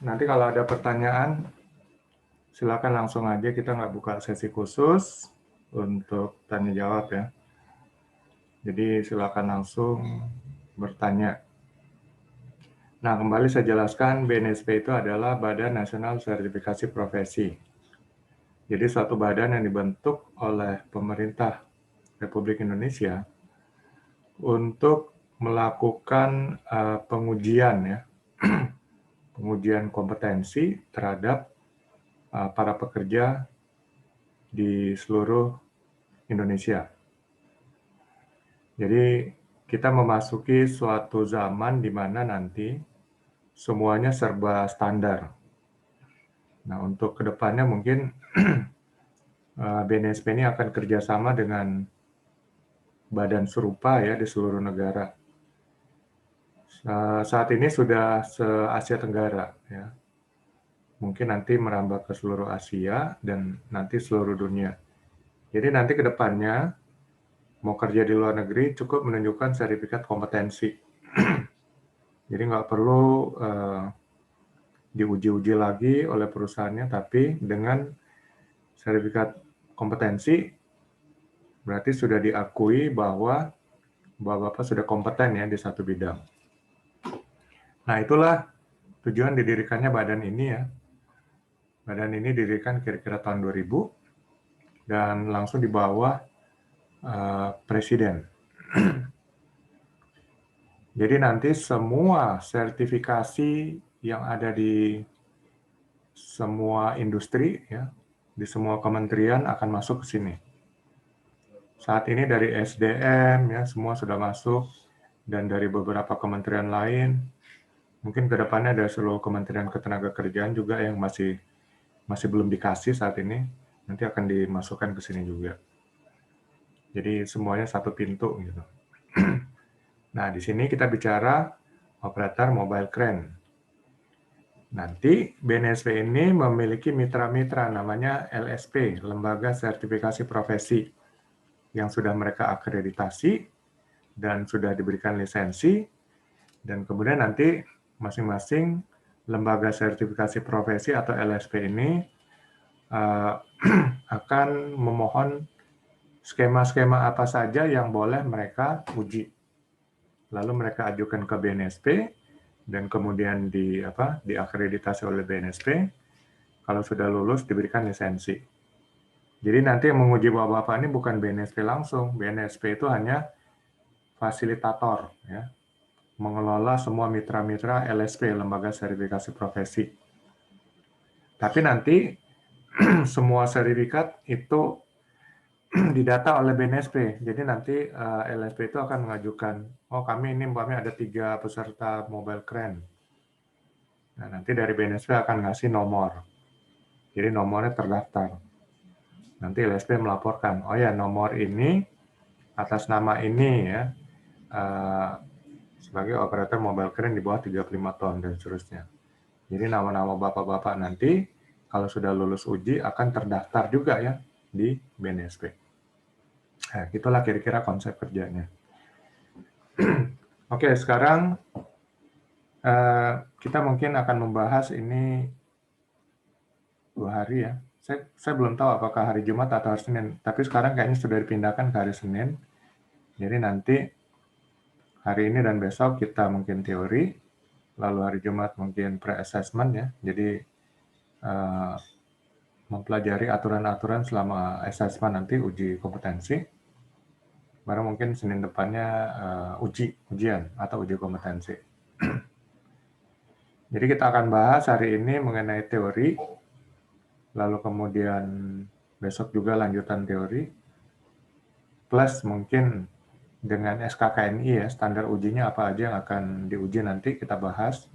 Nanti kalau ada pertanyaan, silakan langsung aja, kita nggak buka sesi khusus untuk tanya jawab ya. Jadi silakan langsung bertanya. Nah, kembali saya jelaskan, BNSP itu adalah Badan Nasional Sertifikasi Profesi. Jadi suatu badan yang dibentuk oleh pemerintah Republik Indonesia untuk melakukan pengujian ya, pengujian kompetensi terhadap para pekerja di seluruh Indonesia. Jadi kita memasuki suatu zaman di mana nanti semuanya serba standar. Nah, untuk kedepannya mungkin BNSP ini akan kerjasama dengan badan serupa ya di seluruh negara. Saat ini sudah se-Asia Tenggara ya. Mungkin nanti merambah ke seluruh Asia dan nanti seluruh dunia. Jadi nanti kedepannya mau kerja di luar negeri cukup menunjukkan sertifikat kompetensi. Jadi nggak perlu diuji-uji lagi oleh perusahaannya, tapi dengan sertifikat kompetensi berarti sudah diakui bahwa Bapak sudah kompeten ya di satu bidang. Nah, itulah tujuan didirikannya badan ini ya. Badan ini didirikan kira-kira tahun 2000 dan langsung di bawah Presiden. Jadi nanti semua sertifikasi yang ada di semua industri ya, di semua kementerian akan masuk ke sini. Saat ini dari SDM ya semua sudah masuk dan dari beberapa kementerian lain. Mungkin ke depannya ada seluruh Kementerian Ketenagakerjaan juga yang masih belum dikasih saat ini, nanti akan dimasukkan ke sini juga. Jadi semuanya satu pintu gitu. Nah, di sini kita bicara operator mobile crane. Nanti BNSP ini memiliki mitra-mitra namanya LSP, Lembaga Sertifikasi Profesi, yang sudah mereka akreditasi dan sudah diberikan lisensi, dan kemudian nanti masing-masing lembaga sertifikasi profesi atau LSP ini akan memohon skema-skema apa saja yang boleh mereka uji. Lalu mereka ajukan ke BNSP dan kemudian diakreditasi oleh BNSP. Kalau sudah lulus diberikan lisensi. Jadi nanti yang menguji Bapak-Bapak ini bukan BNSP langsung. BNSP itu hanya fasilitator ya, mengelola semua mitra-mitra LSP, Lembaga Sertifikasi Profesi. Tapi nanti semua sertifikat itu didata oleh BNSP. Jadi nanti LSP itu akan mengajukan, oh kami ini umpamanya ada 3 peserta mobile crane. Nah, nanti dari BNSP akan ngasih nomor. Jadi nomornya terdaftar. Nanti LSP melaporkan, oh ya nomor ini atas nama ini ya, sebagai operator mobile crane di bawah 35 ton dan seterusnya. Jadi nama-nama bapak-bapak nanti kalau sudah lulus uji akan terdaftar juga ya di BNSP. Nah, itulah kira-kira konsep kerjanya. Oke, sekarang kita mungkin akan membahas ini 2 hari ya. Saya belum tahu apakah hari Jumat atau hari Senin, tapi sekarang kayaknya sudah dipindahkan ke hari Senin. Jadi nanti hari ini dan besok kita mungkin teori, lalu hari Jumat mungkin pre-assessment ya. Jadi mempelajari aturan-aturan selama assessment nanti uji kompetensi. Baru mungkin Senin depannya ujian atau uji kompetensi. Jadi kita akan bahas hari ini mengenai teori, lalu kemudian besok juga lanjutan teori, plus mungkin dengan SKKNI ya, standar ujinya apa aja yang akan diuji nanti kita bahas.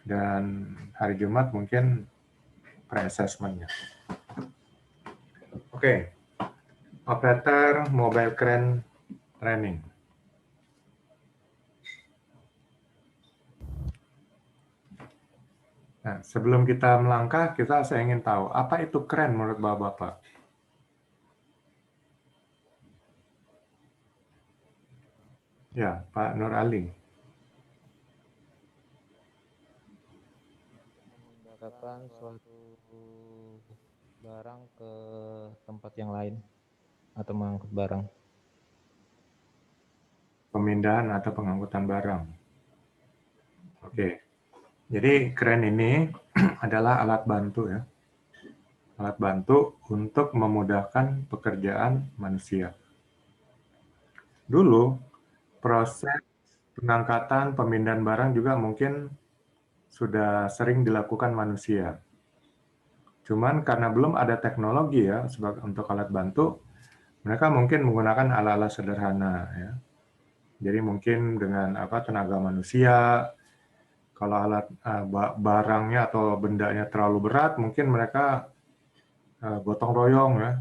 Dan hari Jumat mungkin pre-assessment-nya. Oke, operator mobile crane training. Nah, sebelum kita melangkah, saya ingin tahu, apa itu crane menurut Bapak-Bapak? Ya, Pak Nur Ali. mengantarkan suatu barang ke tempat yang lain atau mengangkut barang. Pemindahan atau pengangkutan barang. Oke. Jadi kren ini adalah alat bantu ya. Alat bantu untuk memudahkan pekerjaan manusia. Dulu proses pengangkatan pemindahan barang juga mungkin sudah sering dilakukan manusia. Cuman karena belum ada teknologi ya sebagai untuk alat bantu, mereka mungkin menggunakan alat-alat sederhana ya. Jadi mungkin dengan tenaga manusia, kalau alat barangnya atau bendanya terlalu berat, mungkin mereka gotong royong ya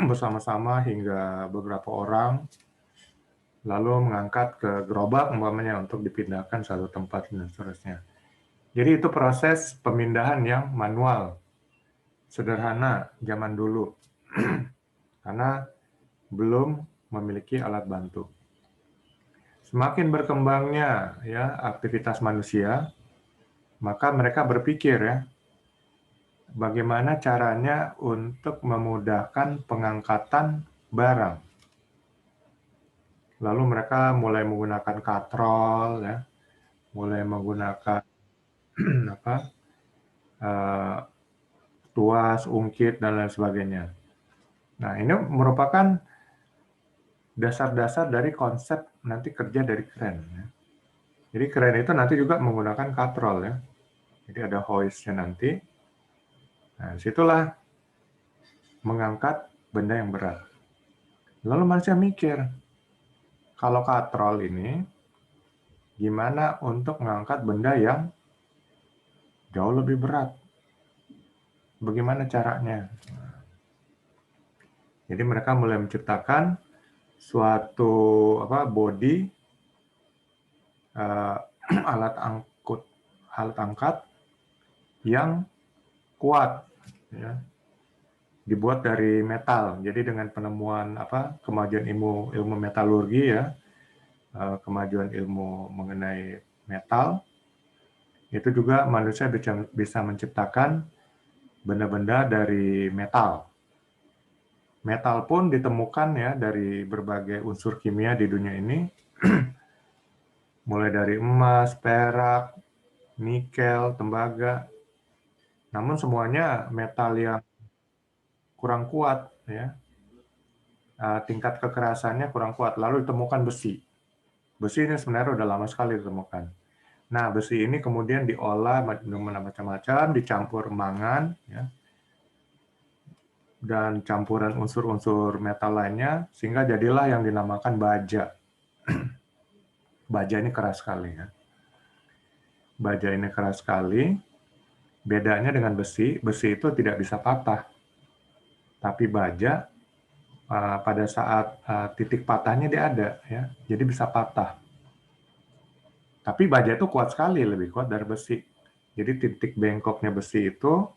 bersama-sama hingga beberapa orang, lalu mengangkat ke gerobak umpamanya untuk dipindahkan satu tempat dan seterusnya. Jadi itu proses pemindahan yang manual, sederhana zaman dulu, karena belum memiliki alat bantu. Semakin berkembangnya ya aktivitas manusia, maka mereka berpikir ya, bagaimana caranya untuk memudahkan pengangkatan barang. Lalu mereka mulai menggunakan katrol ya, mulai menggunakan tuas, ungkit dan lain sebagainya. Nah, ini merupakan dasar-dasar dari konsep nanti kerja dari kren ya. Jadi kren itu nanti juga menggunakan katrol ya. Jadi ada hoistnya nanti. Nah, disitulah mengangkat benda yang berat. Lalu manusia mikir, kalau katrol ini gimana untuk mengangkat benda yang jauh lebih berat? Bagaimana caranya? Jadi mereka mulai menciptakan suatu body alat angkat yang kuat ya, dibuat dari metal. Jadi dengan penemuan kemajuan ilmu metalurgi ya, kemajuan ilmu mengenai metal, itu juga manusia bisa menciptakan benda-benda dari metal. Metal pun ditemukan ya dari berbagai unsur kimia di dunia ini, mulai dari emas, perak, nikel, tembaga. Namun semuanya metal yang kurang kuat ya, tingkat kekerasannya kurang kuat. Lalu ditemukan besi. Besi ini sebenarnya udah lama sekali ditemukan. Nah, besi ini kemudian diolah macam-macam, dicampur emangan ya, dan campuran unsur-unsur metal lainnya, sehingga jadilah yang dinamakan baja. Baja ini keras sekali ya. Baja ini keras sekali. Bedanya dengan besi, besi itu tidak bisa patah. Tapi baja pada saat titik patahnya dia ada ya, jadi bisa patah. Tapi baja itu kuat sekali, lebih kuat dari besi. Jadi titik bengkoknya besi itu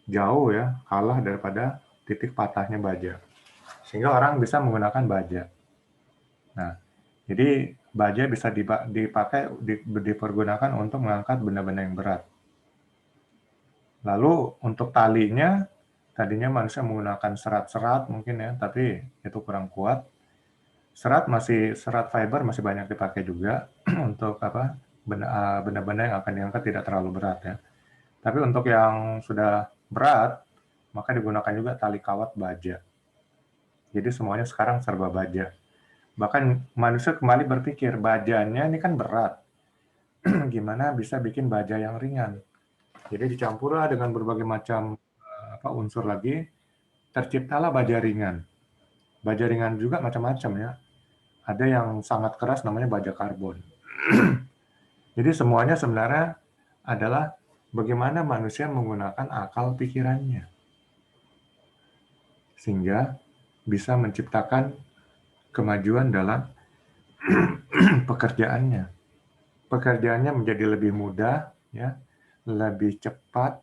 jauh ya, kalah daripada titik patahnya baja. Sehingga orang bisa menggunakan baja. Nah, jadi baja bisa dipakai, dipergunakan untuk mengangkat benda-benda yang berat. Lalu untuk talinya, tadinya manusia menggunakan serat-serat mungkin ya, tapi itu kurang kuat. Serat fiber masih banyak dipakai juga untuk benda-benda yang akan diangkat tidak terlalu berat ya. Tapi untuk yang sudah berat, maka digunakan juga tali kawat baja. Jadi semuanya sekarang serba baja. Bahkan manusia kembali berpikir, bajanya ini kan berat. Gimana bisa bikin baja yang ringan? Jadi dicampurlah dengan berbagai macam unsur lagi, terciptalah baja ringan. Baja ringan juga macam-macam ya. Ada yang sangat keras namanya baja karbon. Jadi semuanya sebenarnya adalah bagaimana manusia menggunakan akal pikirannya. Sehingga bisa menciptakan kemajuan dalam pekerjaannya. Pekerjaannya menjadi lebih mudah, ya, lebih cepat.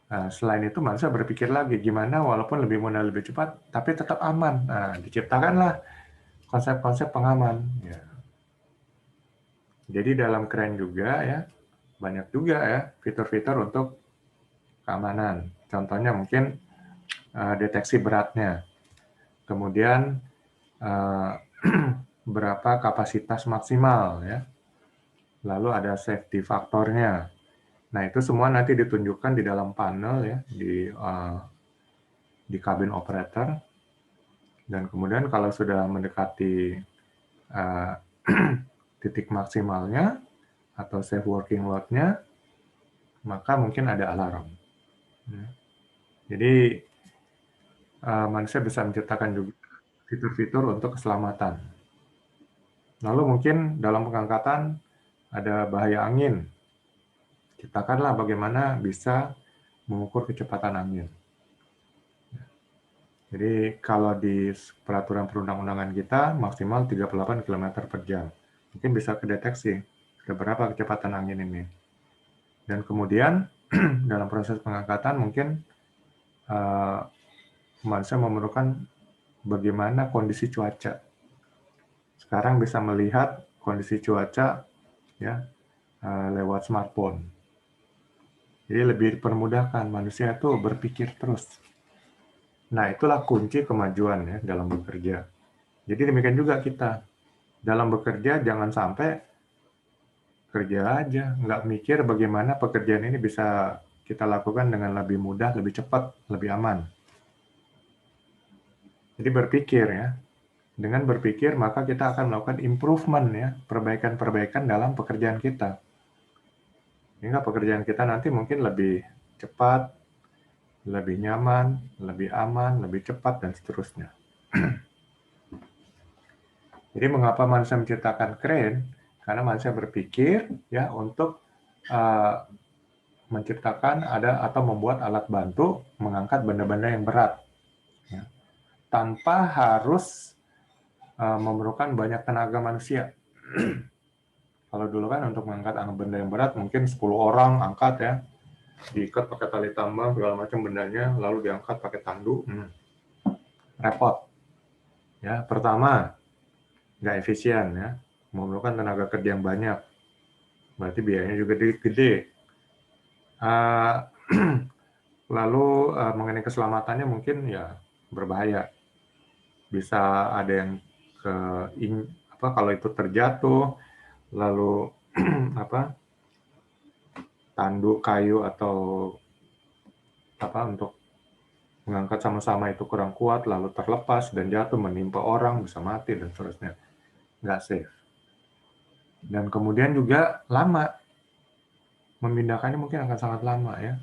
Nah, selain itu manusia berpikir lagi gimana walaupun lebih mudah, lebih cepat, tapi tetap aman. Nah, diciptakanlah konsep-konsep pengaman. Ya. Jadi dalam kren juga ya, banyak juga ya fitur-fitur untuk keamanan. Contohnya mungkin deteksi beratnya, kemudian berapa kapasitas maksimal ya, lalu ada safety faktornya. Nah itu semua nanti ditunjukkan di dalam panel ya, di kabin operator. Dan kemudian kalau sudah mendekati titik maksimalnya atau safe working load-nya, maka mungkin ada alarm. Jadi manusia bisa menciptakan juga fitur-fitur untuk keselamatan. Lalu mungkin dalam pengangkatan ada bahaya angin. Ciptakanlah bagaimana bisa mengukur kecepatan angin. Jadi kalau di peraturan perundang-undangan kita maksimal 38 km per jam. Mungkin bisa kedeteksi ada berapa kecepatan angin ini. Dan kemudian dalam proses pengangkatan mungkin manusia memerlukan bagaimana kondisi cuaca. Sekarang bisa melihat kondisi cuaca ya lewat smartphone. Jadi lebih dipermudahkan manusia itu berpikir terus. Nah, itulah kunci kemajuan ya dalam bekerja. Jadi demikian juga kita. Dalam bekerja jangan sampai kerja aja, nggak mikir bagaimana pekerjaan ini bisa kita lakukan dengan lebih mudah, lebih cepat, lebih aman. Jadi berpikir ya. Dengan berpikir maka kita akan melakukan improvement ya, perbaikan-perbaikan dalam pekerjaan kita. Sehingga pekerjaan kita nanti mungkin lebih cepat, lebih nyaman, lebih aman, lebih cepat, dan seterusnya. Jadi mengapa manusia menciptakan crane? Karena manusia berpikir ya untuk menciptakan ada atau membuat alat bantu mengangkat benda-benda yang berat. Ya. Tanpa harus memerlukan banyak tenaga manusia. Kalau dulu kan untuk mengangkat benda yang berat mungkin 10 orang angkat ya, diikat pakai tali tambang segala macam bendanya, lalu diangkat pakai tandu, repot. Ya, pertama nggak efisien ya, memerlukan tenaga kerja yang banyak, berarti biayanya juga gede. Lalu mengenai keselamatannya mungkin ya berbahaya, bisa ada yang kalau itu terjatuh, lalu tanduk kayu atau untuk mengangkat sama-sama itu kurang kuat, lalu terlepas dan jatuh menimpa orang, bisa mati dan seterusnya. Nggak safe. Dan kemudian juga lama. Memindahkannya mungkin akan sangat lama ya.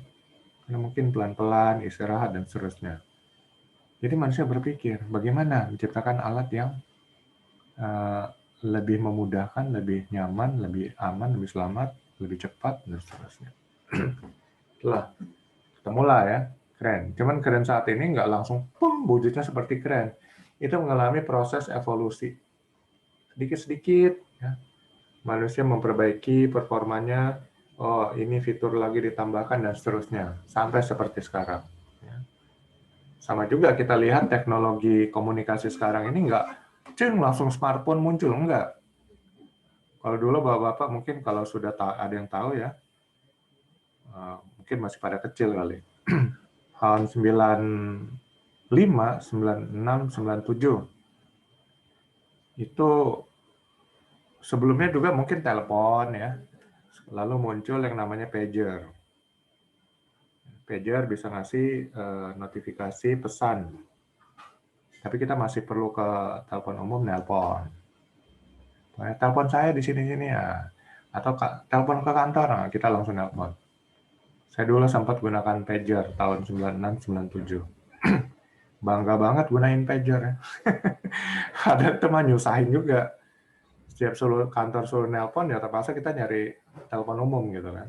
Karena mungkin pelan-pelan, istirahat, dan seterusnya. Jadi manusia berpikir, bagaimana menciptakan alat yang lebih memudahkan, lebih nyaman, lebih aman, lebih selamat, lebih cepat, dan seterusnya. Itulah, ketemulah ya, keren. Cuman keren saat ini nggak langsung wujudnya seperti keren. Itu mengalami proses evolusi. Sedikit-sedikit, ya. Manusia memperbaiki performanya, oh ini fitur lagi ditambahkan, dan seterusnya. Sampai seperti sekarang. Ya. Sama juga kita lihat teknologi komunikasi sekarang ini nggak langsung smartphone muncul, enggak. Kalau dulu bapak-bapak mungkin kalau sudah ada yang tahu ya, mungkin masih pada kecil kali. Tahun 95, 96, 97 itu sebelumnya juga mungkin telepon ya, lalu muncul yang namanya pager. Pager bisa ngasih notifikasi pesan, tapi kita masih perlu ke telepon umum nelpon. Telepon saya di sini-sini ya, atau telepon ke kantor, nah, kita langsung nelpon. Saya dulu sempat gunakan pager tahun 96-97. Bangga banget gunain pager ya. Ada teman nyusahin juga. Setiap kantor suruh nelpon ya terpaksa kita nyari telepon umum gitu kan.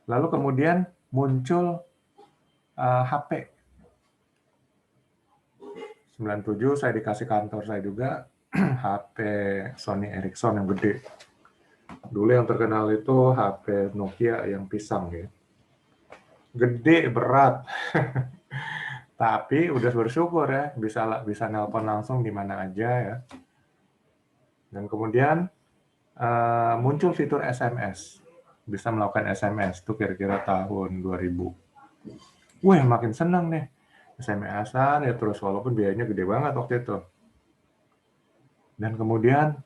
Lalu kemudian muncul HP. 97 saya dikasih kantor saya juga HP Sony Ericsson yang gede. Dulu yang terkenal itu HP Nokia yang pisang ya. Gede, berat. Tapi udah bersyukur ya bisa nelpon langsung di mana aja ya. Dan kemudian muncul fitur SMS. bisa melakukan SMS, itu kira-kira tahun 2000. Wah, makin senang nih. SMS-an ya terus, walaupun biayanya gede banget waktu itu. Dan kemudian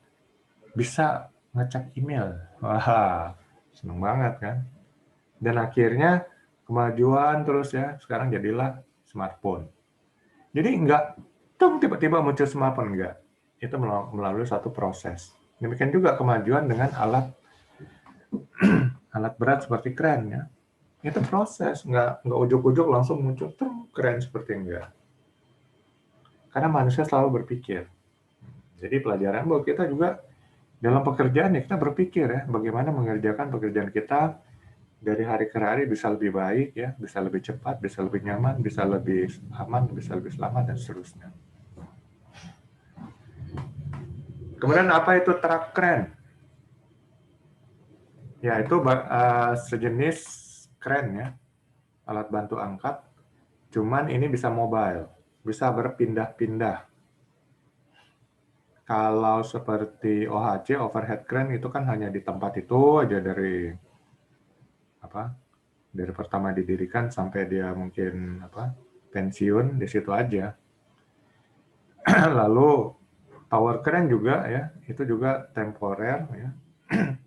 bisa ngecek email. Wah, seneng banget kan. Dan akhirnya kemajuan terus ya, sekarang jadilah smartphone. Jadi enggak, tiba-tiba muncul smartphone, enggak. Itu melalui satu proses. Demikian juga kemajuan dengan alat berat seperti kren ya. Itu proses, enggak ujuk-ujuk langsung muncul keren seperti enggak. Karena manusia selalu berpikir. Jadi pelajaran buat kita juga dalam pekerjaan ya, kita berpikir ya, bagaimana mengerjakan pekerjaan kita dari hari ke hari bisa lebih baik ya, bisa lebih cepat, bisa lebih nyaman, bisa lebih aman, bisa lebih selamat dan seterusnya. Kemudian apa itu truk kren? Ya itu sejenis kren ya, alat bantu angkat. Cuman ini bisa mobile, bisa berpindah-pindah. Kalau seperti OHC, overhead crane itu kan hanya di tempat itu aja dari pertama didirikan sampai dia mungkin pensiun di situ aja. Lalu tower crane juga ya, itu juga temporer ya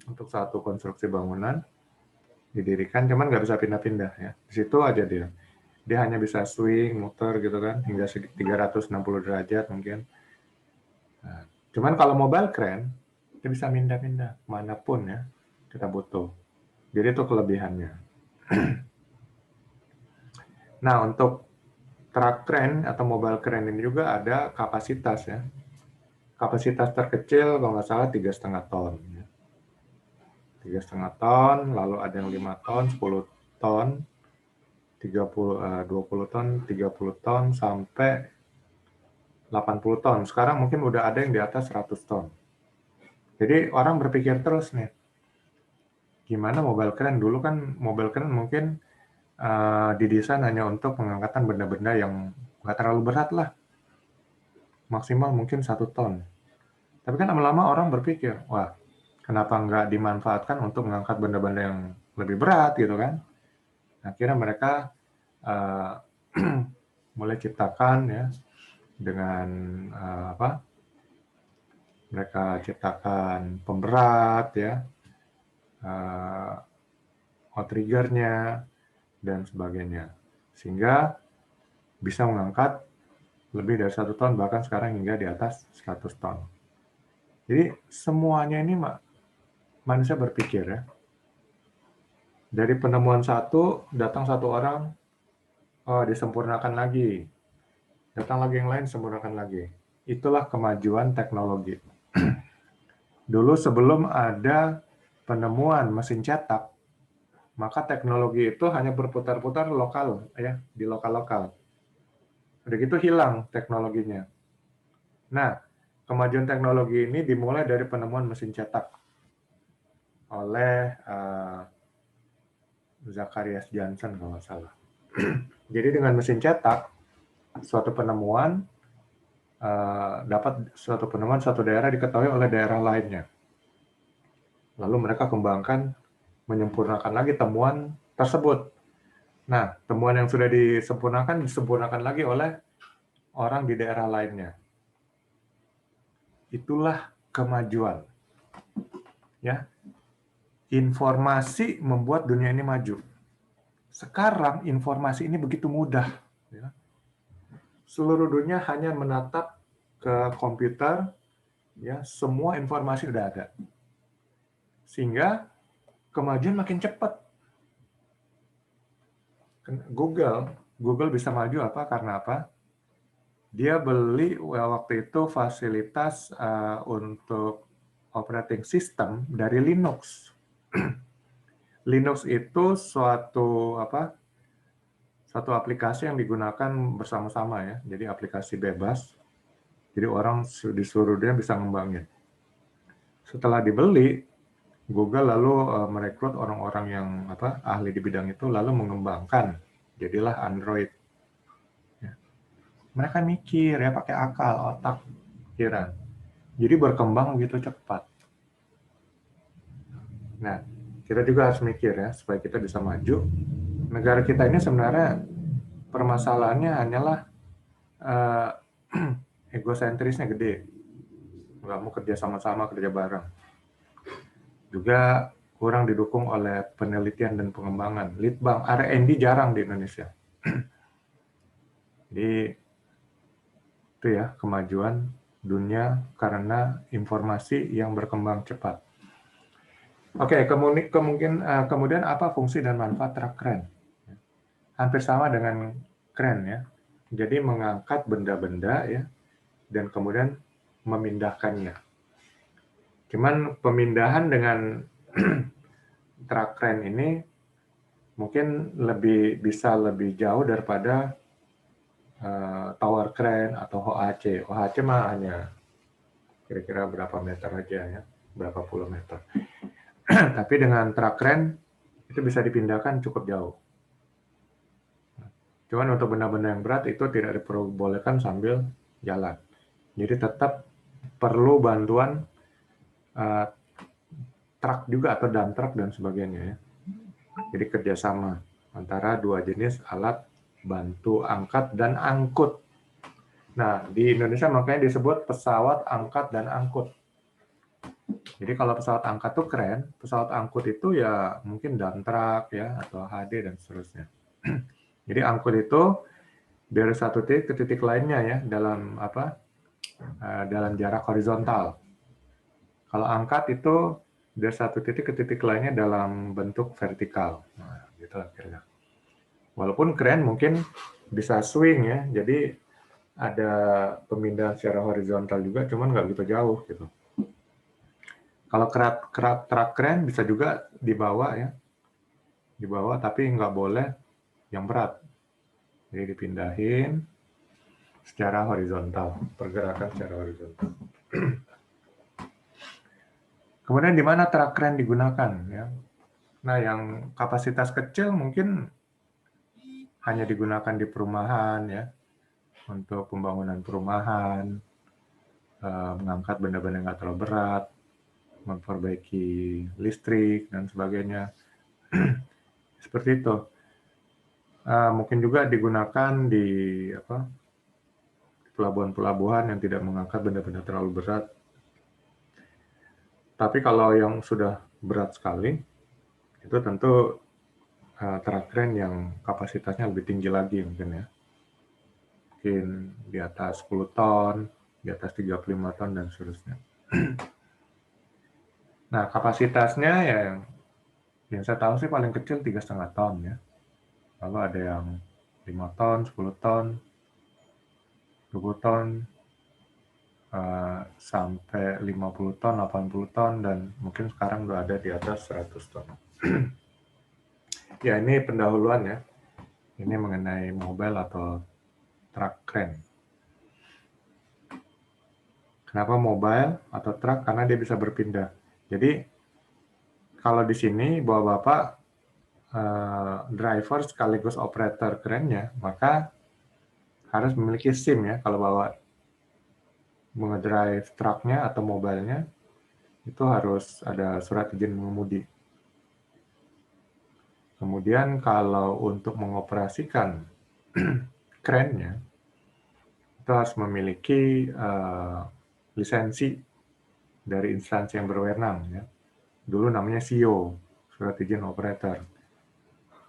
untuk satu konstruksi bangunan didirikan, cuman nggak bisa pindah-pindah ya. Di situ aja dia. Dia hanya bisa swing, muter gitu kan, hingga 360 derajat mungkin. Nah, cuman kalau mobile crane, dia bisa pindah-pindah manapun ya kita butuh. Jadi itu kelebihannya. Nah, untuk truck crane atau mobile crane ini juga ada kapasitas ya. Kapasitas terkecil kalau nggak salah 3,5 ton. 3,5 ton, lalu ada yang 5 ton, 10 ton, 20 ton, 30 ton, sampai 80 ton. Sekarang mungkin udah ada yang di atas 100 ton. Jadi orang berpikir terus nih, gimana mobile crane? Dulu kan mobile crane mungkin didesain hanya untuk pengangkatan benda-benda yang nggak terlalu berat lah. Maksimal mungkin 1 ton. Tapi kan lama-lama orang berpikir, wah, kenapa nggak dimanfaatkan untuk mengangkat benda-benda yang lebih berat gitu kan? Akhirnya mereka mulai ciptakan ya dengan mereka ciptakan pemberat ya, outriggernya dan sebagainya, sehingga bisa mengangkat lebih dari 1 ton, bahkan sekarang hingga di atas 100 ton. Jadi semuanya ini manusia berpikir ya. Dari penemuan satu, datang satu orang, oh disempurnakan lagi. Datang lagi yang lain, sempurnakan lagi. Itulah kemajuan teknologi. Dulu sebelum ada penemuan mesin cetak, maka teknologi itu hanya berputar-putar lokal ya, di lokal-lokal. Udah gitu hilang teknologinya. Nah, kemajuan teknologi ini dimulai dari penemuan mesin cetak oleh Zacharias Jansen kalau nggak salah. Jadi dengan mesin cetak, suatu penemuan suatu daerah diketahui oleh daerah lainnya. Lalu mereka kembangkan, menyempurnakan lagi temuan tersebut. Nah, temuan yang sudah disempurnakan lagi oleh orang di daerah lainnya. Itulah kemajuan. Ya, informasi membuat dunia ini maju. Sekarang informasi ini begitu mudah. Ya. Seluruh dunia hanya menatap ke komputer, ya semua informasi sudah ada. Sehingga kemajuan makin cepat. Google bisa maju karena apa? Dia beli waktu itu fasilitas untuk operating system dari Linux. Linux itu suatu aplikasi yang digunakan bersama-sama ya. Jadi aplikasi bebas. Jadi orang di seluruh dunia bisa ngembangin. Setelah dibeli, Google lalu merekrut orang-orang yang ahli di bidang itu, lalu mengembangkan. Jadilah Android. Ya. Mereka mikir ya, pakai akal, otak, pikiran. Jadi berkembang begitu cepat. Nah, kita juga harus mikir ya, supaya kita bisa maju. Negara kita ini sebenarnya permasalahannya hanyalah egosentrisnya gede. Nggak mau kerja sama-sama, kerja bareng. Juga kurang didukung oleh penelitian dan pengembangan. Litbang, R&D jarang di Indonesia. Jadi itu ya kemajuan dunia karena informasi yang berkembang cepat. Oke, kemudian apa fungsi dan manfaat truk kren? Hampir sama dengan kren ya. Jadi mengangkat benda-benda ya dan kemudian memindahkannya. Cuman pemindahan dengan truk kren ini mungkin bisa lebih jauh daripada tower crane atau OHC. OHC mah hanya kira-kira berapa meter aja ya, berapa puluh meter. Tapi dengan truk crane itu bisa dipindahkan cukup jauh. Cuman untuk benda-benda yang berat itu tidak diperbolehkan sambil jalan. Jadi tetap perlu bantuan truk juga atau dump truck dan sebagainya ya. Jadi kerjasama antara dua jenis alat bantu angkat dan angkut. Nah, di Indonesia makanya disebut pesawat angkat dan angkut. Jadi kalau pesawat angkat itu keren, pesawat angkut itu ya mungkin dump truck ya atau HD dan seterusnya. Jadi angkut itu dari satu titik ke titik lainnya ya dalam jarak horizontal. Kalau angkat itu dari satu titik ke titik lainnya dalam bentuk vertikal. Nah, gitu akhirnya. Walaupun keren mungkin bisa swing ya, jadi ada pemindahan secara horizontal juga, cuman nggak gitu jauh gitu. Kalau truk keren bisa juga dibawa ya, dibawa tapi nggak boleh yang berat. Jadi dipindahin secara horizontal, pergerakan secara horizontal. Kemudian di mana truk keren digunakan ya? Nah, yang kapasitas kecil mungkin hanya digunakan di perumahan ya, untuk pembangunan perumahan, mengangkat benda-benda yang nggak terlalu berat, memperbaiki listrik dan sebagainya. Seperti itu. Mungkin juga digunakan di pelabuhan-pelabuhan yang tidak mengangkat benda-benda terlalu berat. Tapi kalau yang sudah berat sekali, itu tentu truk kren yang kapasitasnya lebih tinggi lagi mungkin ya. Mungkin di atas 10 ton, di atas 35 ton dan seterusnya. Nah, kapasitasnya ya yang saya tahu sih paling kecil 3,5 ton ya. Lalu ada yang 5 ton, 10 ton, 20 ton, sampai 50 ton, 80 ton, dan mungkin sekarang udah ada di atas 100 ton. Ya, ini pendahuluan ya. Ini mengenai mobile atau truk kren. Kenapa mobile atau truk? Karena dia bisa berpindah. Jadi, kalau di sini bapak-bapak driver sekaligus operator kerennya, maka harus memiliki SIM ya kalau bawa mengedrive truknya atau mobilenya, itu harus ada surat izin mengemudi. Kemudian kalau untuk mengoperasikan kerennya, itu harus memiliki lisensi dari instansi yang berwenang ya. Dulu namanya SIO, surat izin operator.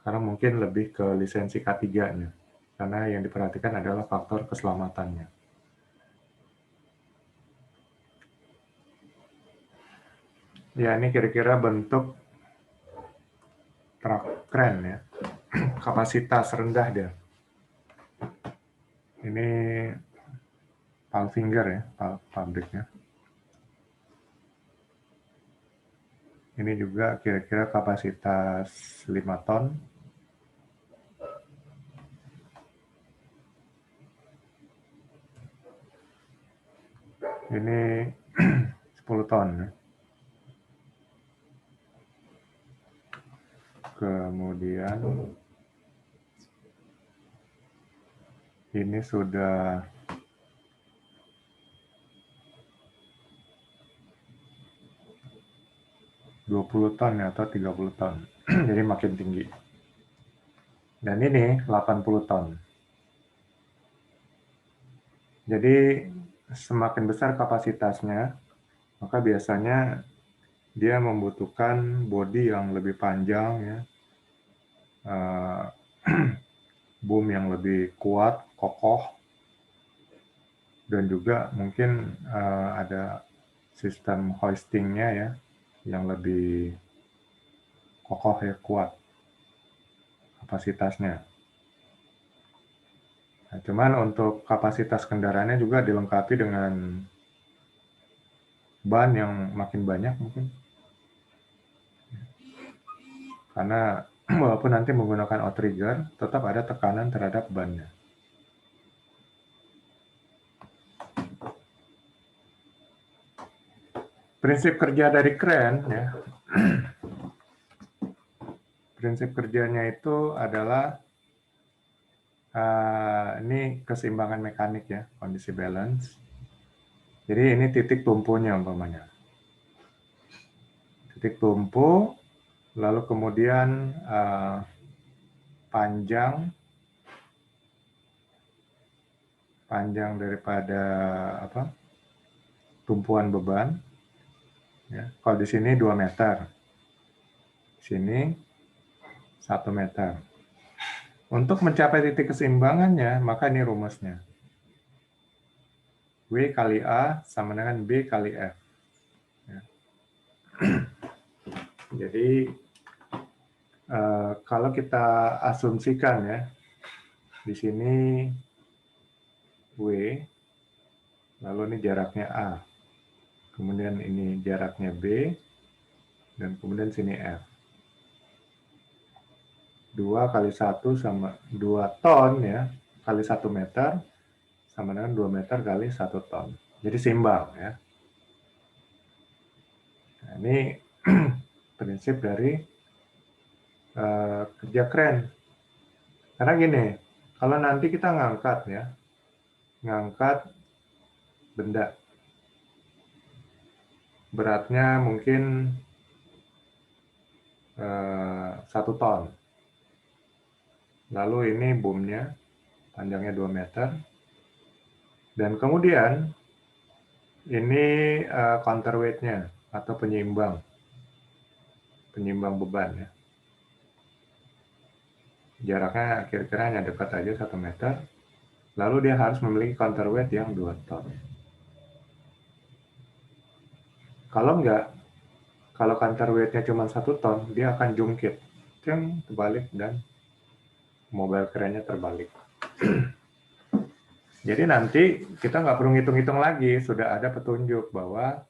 Karena mungkin lebih ke lisensi K3-nya. Karena yang diperhatikan adalah faktor keselamatannya. Ya, ini kira-kira bentuk truk keren ya. Kapasitas rendah dia. Ini Palfinger ya, pabriknya. Ini juga kira-kira kapasitas 5 ton. Ini 10 ton ya. Kemudian ini sudah 20 ton ya, atau 30 ton. Jadi makin tinggi. Dan ini 80 ton. Jadi semakin besar kapasitasnya, maka biasanya dia membutuhkan bodi yang lebih panjang ya, boom yang lebih kuat, kokoh, dan juga mungkin ada sistem hoistingnya ya yang lebih kokoh ya, kuat kapasitasnya. Nah, cuman untuk kapasitas kendaraannya juga dilengkapi dengan ban yang makin banyak mungkin. Karena walaupun nanti menggunakan outrigger, tetap ada tekanan terhadap bannya. Prinsip kerja dari kren ya. Prinsip kerjanya itu adalah ini keseimbangan mekanik ya, kondisi balance. Jadi ini titik tumpunya umpamanya. Titik tumpu, lalu kemudian panjang daripada tumpuan beban. Ya. Kalau di sini 2 meter, sini 1 meter. Untuk mencapai titik keseimbangannya, maka ini rumusnya. W kali A sama dengan B kali F. Ya. Jadi, kalau kita asumsikan ya, di sini W, lalu ini jaraknya A. Kemudian ini jaraknya B, dan kemudian sini F. 2 kali 1 sama 2 ton ya, kali 1 meter, sama dengan 2 meter kali 1 ton. Jadi seimbang ya. Nah, ini prinsip dari kerja kren. Karena gini, kalau nanti kita ngangkat benda, beratnya mungkin 1 ton. Lalu ini boomnya, panjangnya 2 meter. Dan kemudian ini counterweight-nya atau penyeimbang beban ya. Jaraknya kira-kira hanya dekat aja 1 meter. Lalu dia harus memiliki counterweight yang 2 ton. Kalau enggak, kalau counterweight-nya cuma 1 ton, dia akan jungkit, terbalik, dan mobile kerennya terbalik. Jadi nanti kita nggak perlu ngitung-ngitung lagi, sudah ada petunjuk bahwa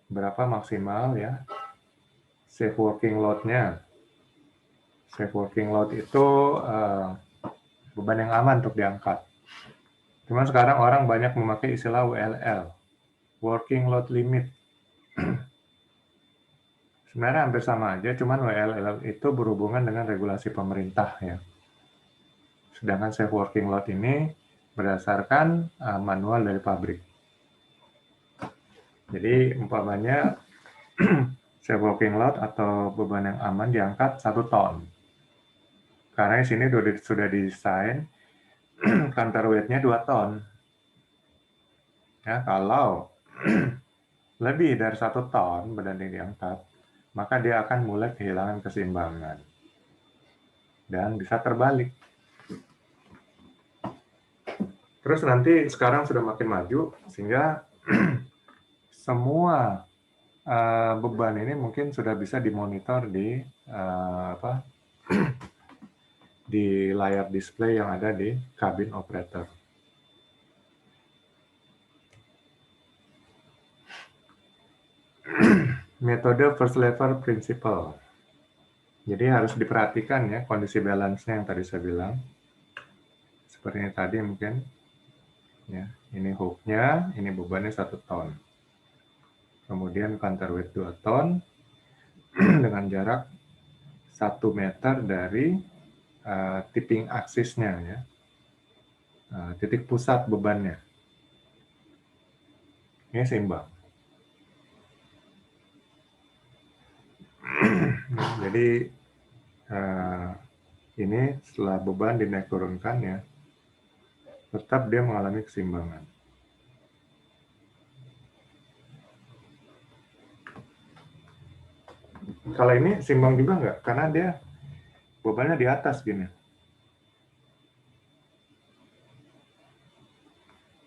berapa maksimal ya safe working load-nya. Safe working load itu beban yang aman untuk diangkat. Cuman sekarang orang banyak memakai istilah WLL, working load limit. Sebenarnya hampir sama aja, cuman WLL itu berhubungan dengan regulasi pemerintah ya. Sedangkan safe working load ini berdasarkan manual dari pabrik. Jadi umpamanya safe working load atau beban yang aman diangkat 1 ton. Karena di sini sudah didesain counterweight-nya 2 ton. Ya, kalau lebih dari 1 ton beban yang diangkat, maka dia akan mulai kehilangan keseimbangan dan bisa terbalik. Terus nanti sekarang sudah makin maju sehingga semua beban ini mungkin sudah bisa dimonitor di layar display yang ada di cabin operator. Metode first lever principle. Jadi harus diperhatikan ya kondisi balance-nya yang tadi saya bilang. Seperti ini tadi mungkin. Ya, ini hook-nya, ini bebannya 1 ton. Kemudian counterweight 2 ton dengan jarak 1 meter dari tipping axis-nya ya. Titik pusat bebannya. Ini seimbang. Jadi ini setelah beban dinaik turunkan ya, tetap dia mengalami keseimbangan. Kalau ini seimbang juga nggak? Karena dia bebannya di atas gini.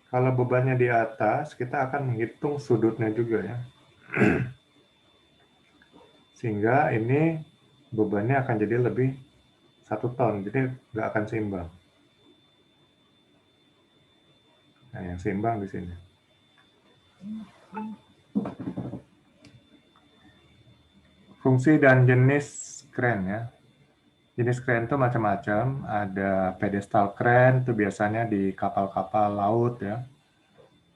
Kalau bebannya di atas, kita akan menghitung sudutnya juga ya. Sehingga ini bebannya akan jadi lebih 1 ton, jadi nggak akan seimbang. Nah, yang seimbang di sini. Fungsi dan jenis kren ya. Jenis kren itu macam-macam. Ada pedestal kren, itu biasanya di kapal-kapal laut ya.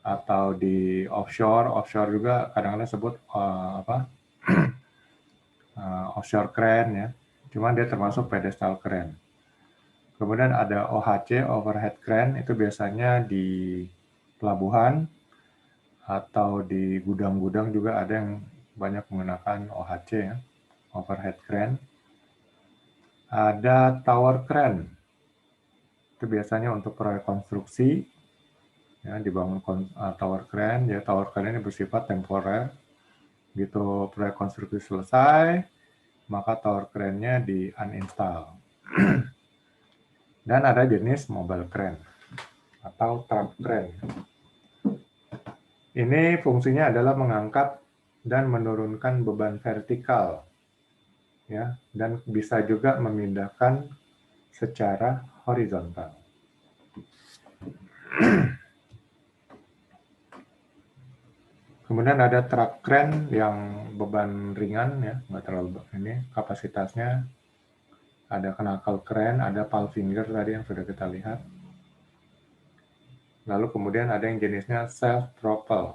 Atau di offshore. Offshore juga kadang-kadang disebut offshore kren ya. Cuman dia termasuk pedestal kren. Kemudian ada OHC, overhead crane, itu biasanya di pelabuhan atau di gudang-gudang juga ada yang banyak menggunakan OHC ya, overhead crane. Ada tower crane, itu biasanya untuk proyek konstruksi, ya, dibangun tower crane. Jadi tower crane ini bersifat temporer. Begitu proyek konstruksi selesai, maka tower crane-nya di uninstall. Dan ada jenis mobile crane atau truck crane. Ini fungsinya adalah mengangkat dan menurunkan beban vertikal, ya, dan bisa juga memindahkan secara horizontal. Kemudian ada truck crane yang beban ringan, ya, nggak terlalu ini kapasitasnya. Ada knuckle crane, ada pal finger tadi yang sudah kita lihat. Lalu kemudian ada yang jenisnya self propel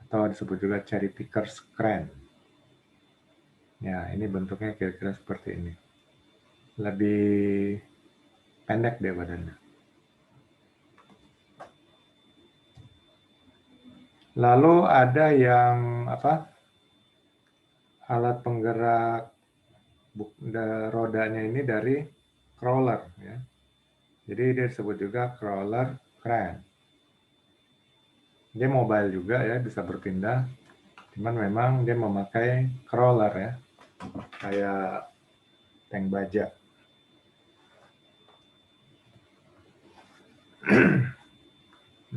atau disebut juga cherry pickers crane. Ya, ini bentuknya kira-kira seperti ini. Lebih pendek dia badannya. Lalu ada yang alat penggerak rodanya ini dari crawler ya. Jadi dia disebut juga crawler crane. Dia mobile juga ya, bisa berpindah. Cuman memang dia memakai crawler ya. Kayak tank baja.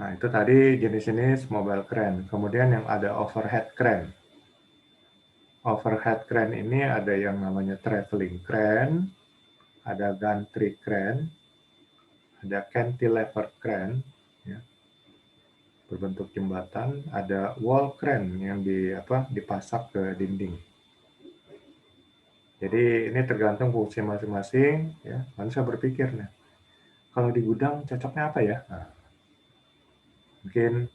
Nah, itu tadi jenis-jenis mobile crane. Kemudian yang ada overhead crane. Overhead crane ini ada yang namanya traveling crane, ada gantry crane, ada cantilever crane, ya, berbentuk jembatan, ada wall crane yang dipasak ke dinding. Jadi ini tergantung fungsi masing-masing, ya. Manusia berpikir, nih, kalau di gudang cocoknya apa ya? Nah, mungkin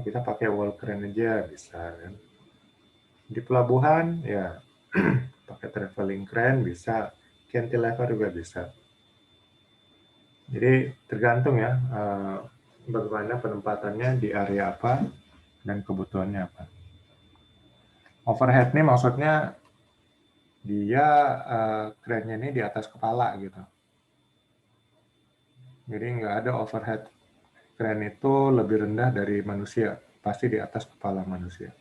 kita pakai wall crane aja bisa, kan? Di pelabuhan ya pakai traveling crane bisa, cantilever juga bisa. Jadi tergantung ya bagaimana penempatannya di area apa dan kebutuhannya apa. Overhead ini maksudnya dia crane-nya ini di atas kepala gitu. Jadi nggak ada overhead crane itu lebih rendah dari manusia, pasti di atas kepala manusia.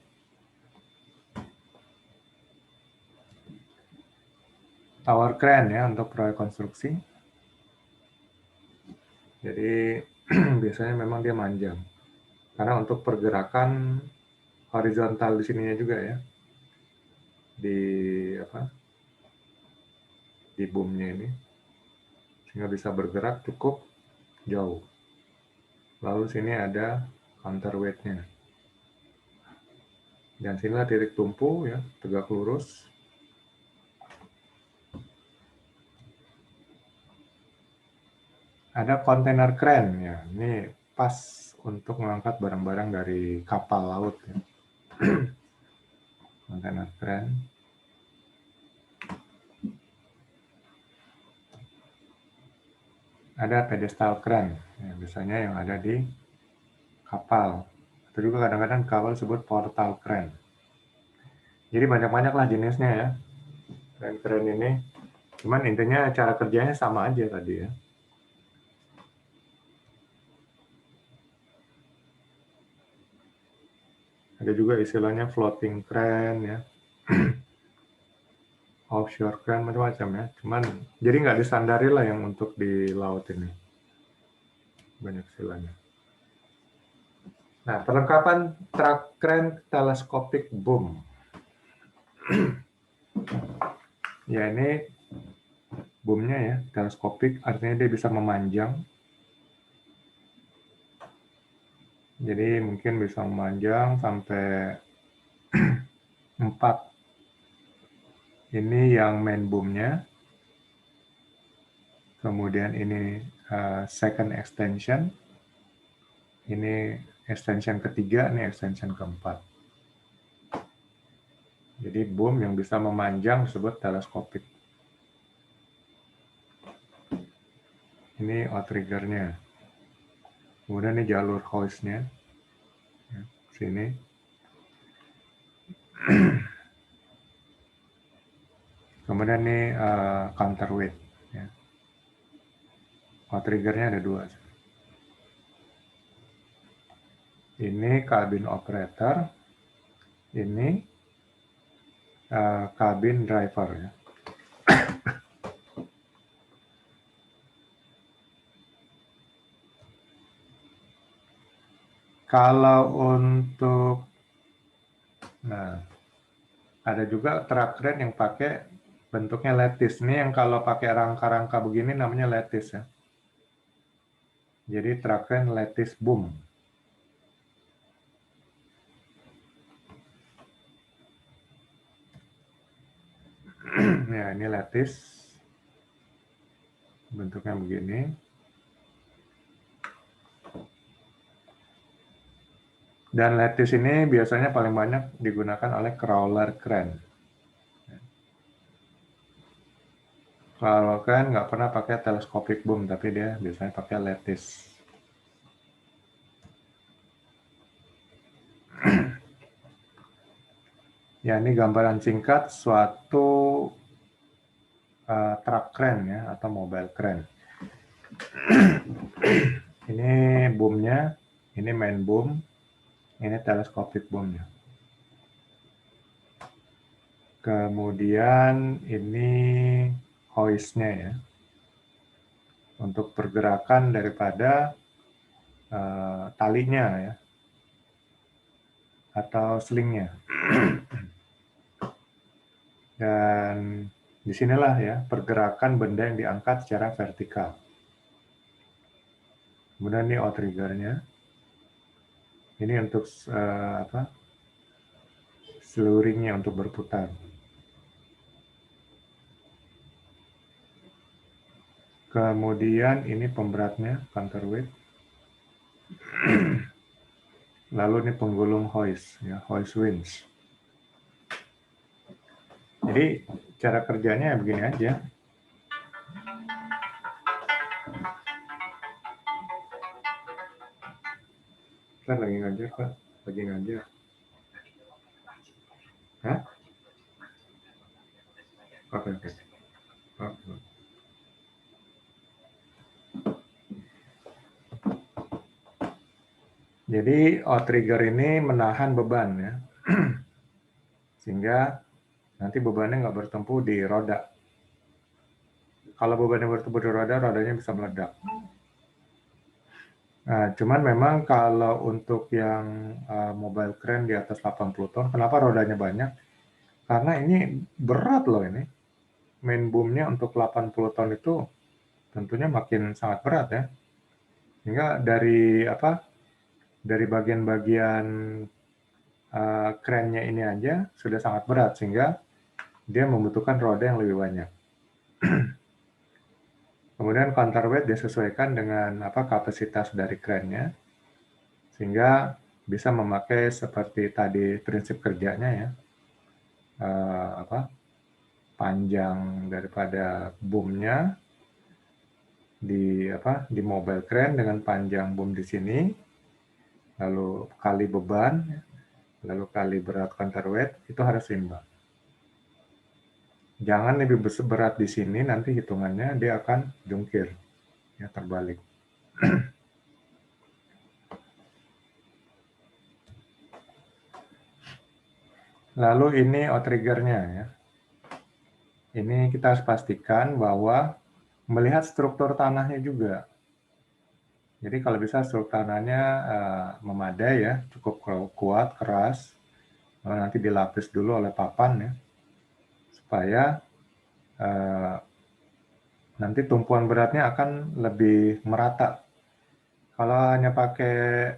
Tower crane ya untuk proyek konstruksi. Jadi biasanya memang dia manjang. Karena untuk pergerakan horizontal di sininya juga ya. Di boomnya ini. Sehingga bisa bergerak cukup jauh. Lalu sini ada counterweight-nya. Dan sinilah titik tumpu ya, tegak lurus. Ada kontainer crane ya. Ini pas untuk mengangkat barang-barang dari kapal laut ya. Kontainer crane. Ada pedestal crane, ya, biasanya yang ada di kapal. Atau juga kadang-kadang kapal disebut portal crane. Jadi banyak-banyak lah jenisnya ya. keren-keren ini. Cuman intinya cara kerjanya sama aja tadi ya. Ada juga istilahnya floating crane ya. Offshore crane macam-macam ya. Cuman jadi nggak disandari lah yang untuk di laut ini. Banyak istilahnya. Nah, perlengkapan truck crane telescopic boom. Ya, ini boomnya ya, teleskopik, artinya dia bisa memanjang. Jadi mungkin bisa memanjang sampai 4. Ini yang main boomnya. Kemudian ini second extension. Ini extension ketiga, ini extension keempat. Jadi boom yang bisa memanjang disebut teleskopik. Ini outriggernya. Kemudian ini jalur hoistnya. Sini. Kemudian ini counterweight. Ya. Outriggernya ada 2. Ini kabin operator. Ini kabin driver ya. Kalau untuk, nah, ada juga truck crane yang pakai bentuknya lattice. Ini yang kalau pakai rangka-rangka begini namanya lattice ya. Jadi truck crane lattice boom. Ya, ini lattice. Bentuknya begini. Dan lattice ini biasanya paling banyak digunakan oleh crawler crane. Crawler crane nggak pernah pakai telescopic boom, tapi dia biasanya pakai lattice. Ya, ini gambaran singkat suatu truck crane ya, atau mobile crane. Ini boomnya, ini main boom, ini telescopic boomnya. Kemudian ini hoistnya ya, untuk pergerakan daripada talinya ya, atau slingnya. Dan disinilah ya pergerakan benda yang diangkat secara vertikal. Kemudian ini outriggernya. Ini untuk slurringnya untuk berputar. Kemudian ini pemberatnya, counterweight. Lalu ini penggulung hoist, ya, hoist winch. Jadi cara kerjanya begini aja. Kan lagi ngajar, Pak. Lagi ngajar. Hah? Oke. Jadi outrigger ini menahan beban ya. Sehingga nanti bebannya nggak bertumpu di roda. Kalau bebannya bertumpu di roda, rodanya bisa meledak. Nah, cuman memang kalau untuk yang mobile crane di atas 80 ton, kenapa rodanya banyak? Karena ini berat loh ini. Main boomnya untuk 80 ton itu tentunya makin sangat berat ya. Sehingga dari bagian-bagian crane-nya ini aja sudah sangat berat, sehingga dia membutuhkan roda yang lebih banyak. Kemudian counterweight disesuaikan dengan kapasitas dari crane-nya, sehingga bisa memakai seperti tadi prinsip kerjanya ya, panjang daripada boomnya di mobile crane dengan panjang boom di sini, lalu kali beban, lalu kali berat counterweight, itu harus seimbang. Jangan lebih berat di sini, nanti hitungannya dia akan jungkir, ya terbalik. Lalu ini outriggernya ya. Ini kita harus pastikan bahwa melihat struktur tanahnya juga. Jadi kalau bisa struktur tanahnya memadai ya, cukup kuat, keras. Lalu nanti dilapis dulu oleh papan ya, supaya nanti tumpuan beratnya akan lebih merata. Kalau hanya pakai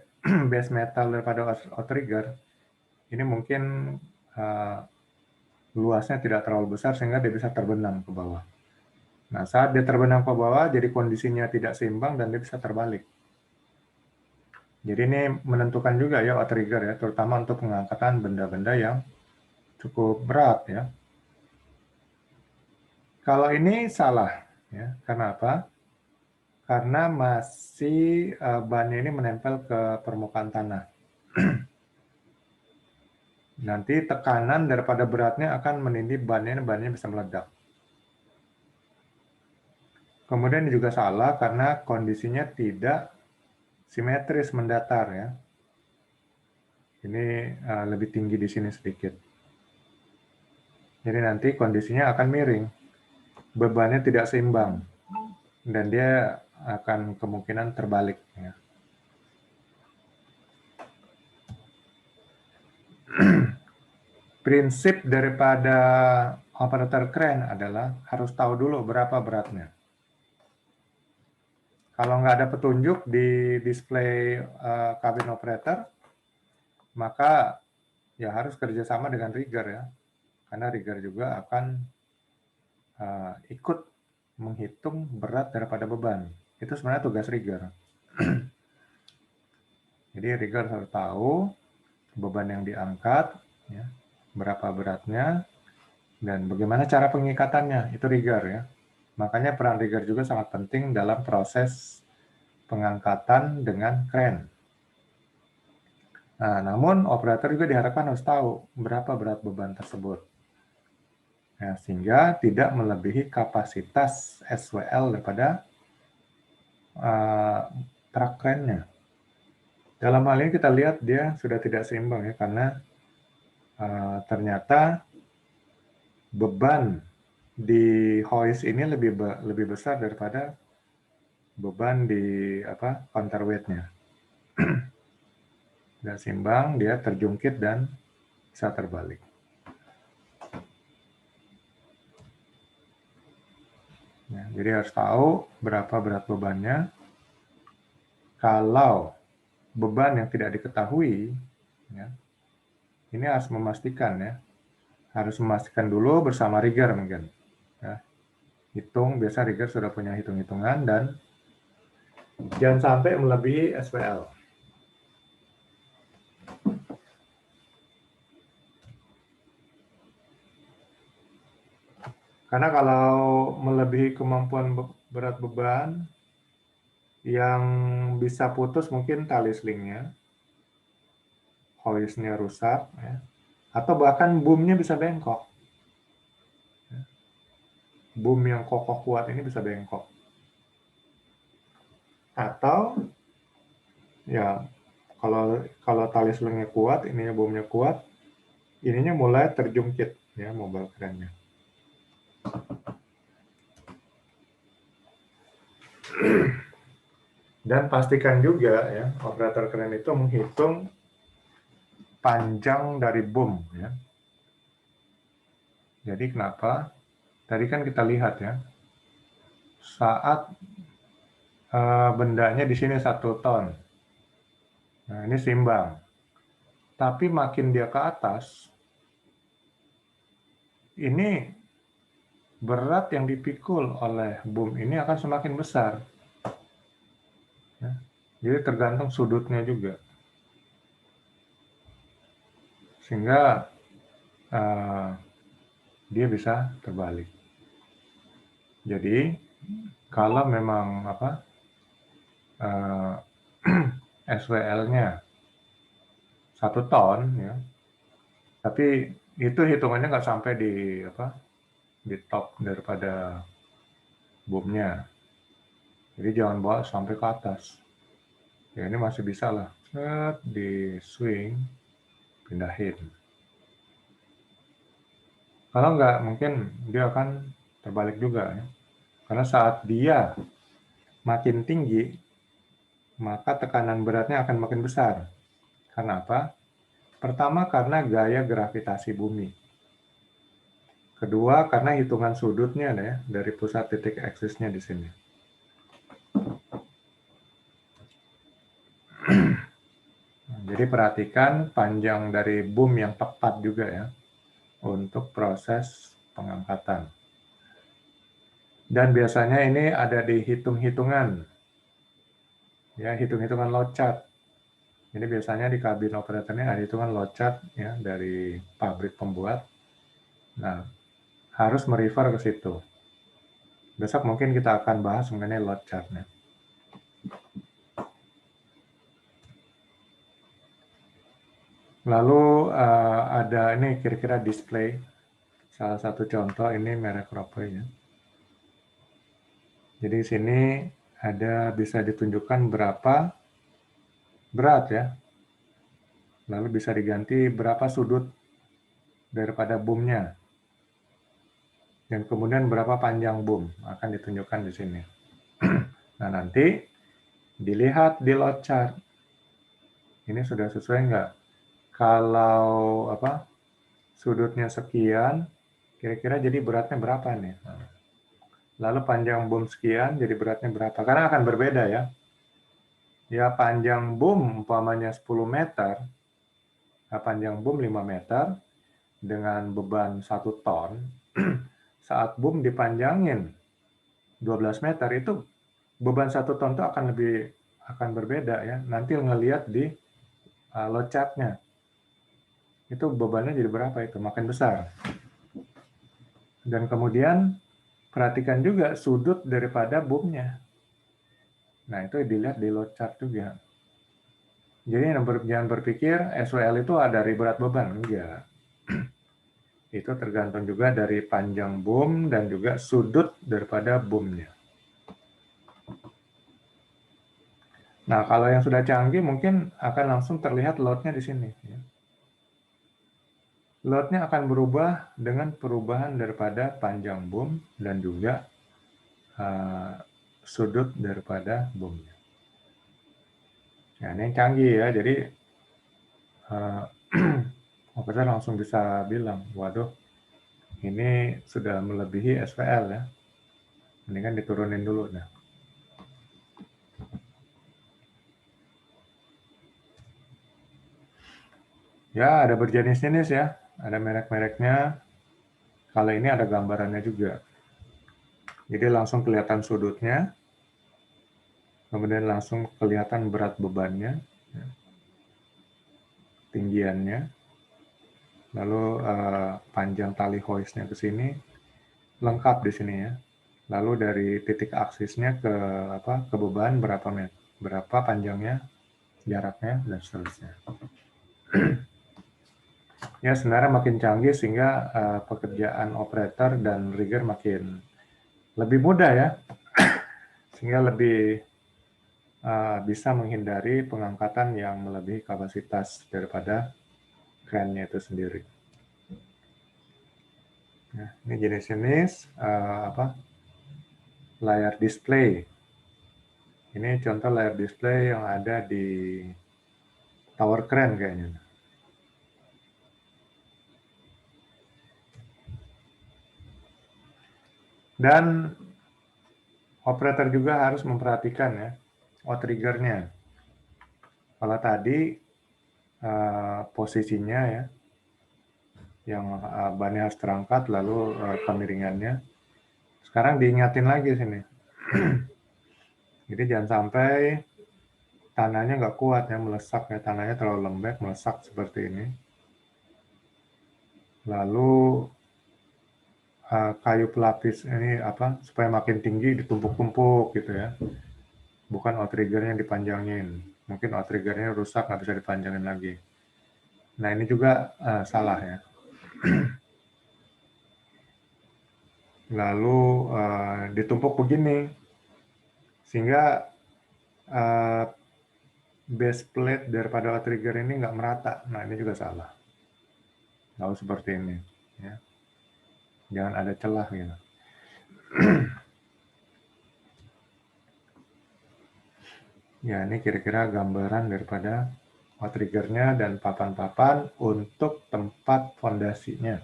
base metal daripada outrigger, ini mungkin luasnya tidak terlalu besar sehingga dia bisa terbenam ke bawah. Nah, saat dia terbenam ke bawah, jadi kondisinya tidak seimbang dan dia bisa terbalik. Jadi ini menentukan juga ya outrigger ya, terutama untuk pengangkatan benda-benda yang cukup berat ya. Kalau ini salah ya, karena apa? Karena masih bannya ini menempel ke permukaan tanah. Nanti tekanan daripada beratnya akan menindih bannya bisa meledak. Kemudian juga salah karena kondisinya tidak simetris mendatar ya. Ini lebih tinggi di sini sedikit. Jadi nanti kondisinya akan miring. Bebannya tidak seimbang. Dan dia akan kemungkinan terbalik ya. Prinsip daripada operator crane adalah harus tahu dulu berapa beratnya. Kalau nggak ada petunjuk di display cabin operator, maka ya harus kerjasama dengan rigger ya. Karena rigger juga akan ikut menghitung berat daripada beban. Itu sebenarnya tugas rigger. Jadi rigger harus tahu beban yang diangkat, ya, berapa beratnya, dan bagaimana cara pengikatannya. Itu rigger ya. Makanya peran rigger juga sangat penting dalam proses pengangkatan dengan crane. Nah, namun operator juga diharapkan harus tahu berapa berat beban tersebut. Nah, sehingga tidak melebihi kapasitas SWL daripada truk crane-nya. Dalam hal ini kita lihat dia sudah tidak seimbang ya, karena ternyata beban di hoist ini lebih besar daripada beban di counterweight-nya. Tidak seimbang, dia terjungkit dan bisa terbalik. Ya, jadi harus tahu berapa berat bebannya. Kalau beban yang tidak diketahui, ya, ini harus memastikan ya, harus memastikan dulu bersama rigger mungkin. Ya. Hitung, biasa rigger sudah punya hitung-hitungan dan jangan sampai melebihi SWL. Karena kalau melebihi kemampuan berat beban, yang bisa putus mungkin tali slingnya, hoistnya rusak, ya, atau bahkan boomnya bisa bengkok. Boom yang kokoh kuat ini bisa bengkok. Atau ya kalau tali slingnya kuat, ininya boomnya kuat, ininya mulai terjungkit ya mobile crane-nya. Dan pastikan juga ya operator crane itu menghitung panjang dari boom ya. Jadi kenapa? Tadi kan kita lihat ya, saat bendanya di sini 1 ton. Nah, ini seimbang. Tapi makin dia ke atas, ini berat yang dipikul oleh boom ini akan semakin besar. Ya. Jadi tergantung sudutnya juga. Sehingga dia bisa terbalik. Jadi kalau memang SWL-nya 1 ton, ya, tapi itu hitungannya nggak sampai di di top daripada boomnya. Jadi jangan bawa sampai ke atas. Ya ini masih bisa lah. Di swing, pindahin. Kalau nggak, mungkin dia akan terbalik juga ya. Karena saat dia makin tinggi, maka tekanan beratnya akan makin besar. Karena apa? Pertama, karena gaya gravitasi bumi. Kedua, karena hitungan sudutnya ya, dari pusat titik aksisnya di sini. Jadi perhatikan panjang dari boom yang tepat juga ya untuk proses pengangkatan. Dan biasanya ini ada di hitung-hitungan, ya hitung-hitungan load chart. Jadi biasanya di kabin operatornya ada hitungan load chart ya dari pabrik pembuat. Nah, harus merefer ke situ. Besok mungkin kita akan bahas mengenai load chart-nya. Lalu ada ini kira-kira display. Salah satu contoh ini merek rokok ya. Jadi di sini ada bisa ditunjukkan berapa berat ya. Lalu bisa diganti berapa sudut daripada boomnya. Dan kemudian berapa panjang boom akan ditunjukkan di sini. Nah nanti dilihat di load chart. Ini sudah sesuai nggak? Kalau sudutnya sekian, kira-kira jadi beratnya berapa nih? Lalu panjang boom sekian, jadi beratnya berapa? Karena akan berbeda ya. Ya panjang boom umpamanya 10 meter, panjang boom 5 meter dengan beban 1 ton, saat boom dipanjangin 12 meter itu beban 1 ton itu akan berbeda ya. Nanti ngelihat di load chart-nya. Itu bebannya jadi berapa itu? Makin besar. Dan kemudian perhatikan juga sudut daripada boomnya. Nah itu dilihat di load chart juga. Jadi jangan berpikir SWL itu dari berat beban. Enggak. Itu tergantung juga dari panjang boom dan juga sudut daripada boomnya. Nah, kalau yang sudah canggih mungkin akan langsung terlihat load-nya di sini. Load-nya akan berubah dengan perubahan daripada panjang boom dan juga sudut daripada boomnya. Nah, ini yang canggih ya, jadi operator langsung bisa bilang, waduh, ini sudah melebihi SVL ya. Mendingan diturunin dulu. Nah. Ya, ada berjenis-jenis ya. Ada merek-mereknya. Kalau ini ada gambarannya juga. Jadi langsung kelihatan sudutnya. Kemudian langsung kelihatan berat bebannya. Tinggiannya. Lalu panjang tali hoistnya ke sini. Lengkap di sini ya. Lalu dari titik aksisnya ke beban berapa panjangnya, jaraknya, dan seterusnya. Ya sebenarnya makin canggih sehingga pekerjaan operator dan rigger makin lebih mudah ya, sehingga lebih bisa menghindari pengangkatan yang melebihi kapasitas daripada krannya itu sendiri. Nah, ini jenis-jenis layar display. Ini contoh layar display yang ada di tower crane kayaknya. Dan operator juga harus memperhatikan ya outriggernya. Kalau tadi posisinya ya, yang bannya harus terangkat lalu pemiringannya. Sekarang diingatin lagi sini. Jadi jangan sampai tanahnya nggak kuat ya, melesak ya, tanahnya terlalu lembek, melesak seperti ini. Lalu kayu pelapis ini supaya makin tinggi ditumpuk-tumpuk gitu ya. Bukan outriggernya dipanjangin. Mungkin outriggernya rusak nggak bisa dipanjangin lagi. Nah ini juga salah ya. lalu ditumpuk begini, sehingga base plate daripada outrigger ini nggak merata. Nah, ini juga salah. Lalu seperti ini, ya. Jangan ada celah gitu. Ya, ini kira-kira gambaran daripada outriggernya dan papan-papan untuk tempat fondasinya.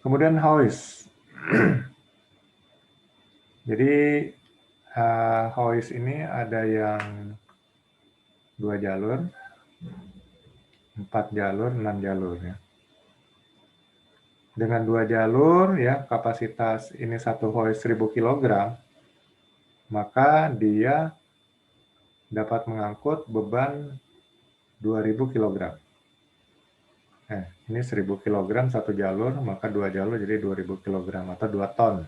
Kemudian hoist. Jadi hoist ini ada yang 2 jalur, 4 jalur, 6 jalur ya. Dengan 2 jalur ya, kapasitas ini satu hoist 1000 kg, maka dia dapat mengangkut beban 2000 kg. Ini 1000 kg satu jalur, maka 2 jalur jadi 2000 kg atau 2 ton.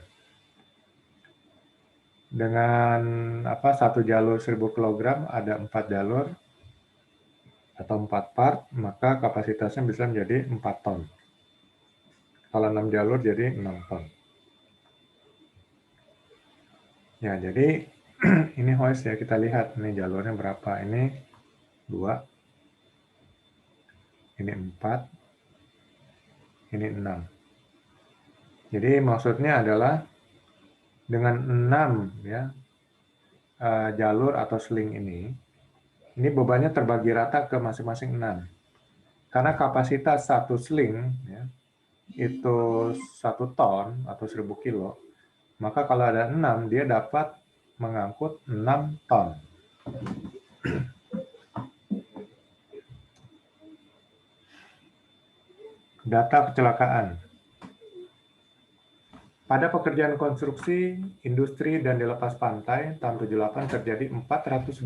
Dengan satu jalur 1000 kg ada 4 jalur atau 4 part, maka kapasitasnya bisa menjadi 4 ton. Kalau 6 jalur jadi 6 ton. Ya, jadi ini hoist ya, kita lihat ini jalurnya berapa. Ini 2, ini 4, ini 6. Jadi maksudnya adalah dengan 6 ya jalur atau sling ini bebannya terbagi rata ke masing-masing 6. Karena kapasitas satu sling ya, itu 1 ton atau 1000 kilo, maka kalau ada 6, dia dapat mengangkut 6 ton. Data kecelakaan. Pada pekerjaan konstruksi, industri, dan di lepas pantai, tahun 78 terjadi 427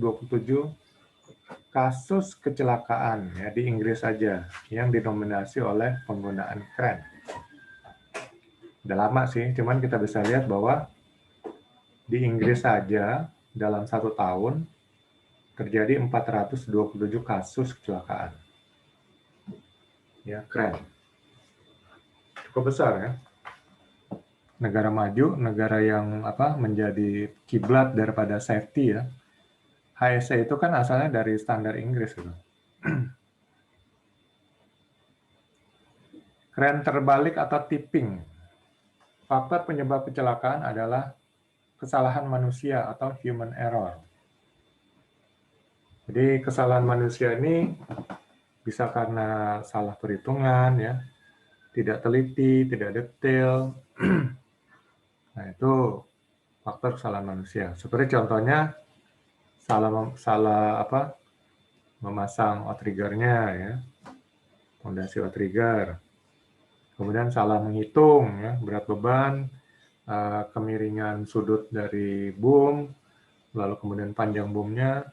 kasus kecelakaan ya di Inggris saja yang didominasi oleh penggunaan kren. Udah lama sih, cuman kita bisa lihat bahwa di Inggris saja dalam 1 tahun terjadi 427 kasus kecelakaan. Ya, keren. Cukup besar ya. Negara maju, negara yang menjadi kiblat daripada safety ya. HSE itu kan asalnya dari standar Inggris gitu. Kren terbalik atau tipping. Faktor penyebab kecelakaan adalah kesalahan manusia atau human error. Jadi kesalahan manusia ini bisa karena salah perhitungan ya, tidak teliti, tidak detail. Nah, itu faktor kesalahan manusia. Seperti contohnya salah memasang outriggernya ya, fondasi outrigger. Kemudian salah menghitung ya, berat beban, kemiringan sudut dari boom, lalu kemudian panjang boomnya.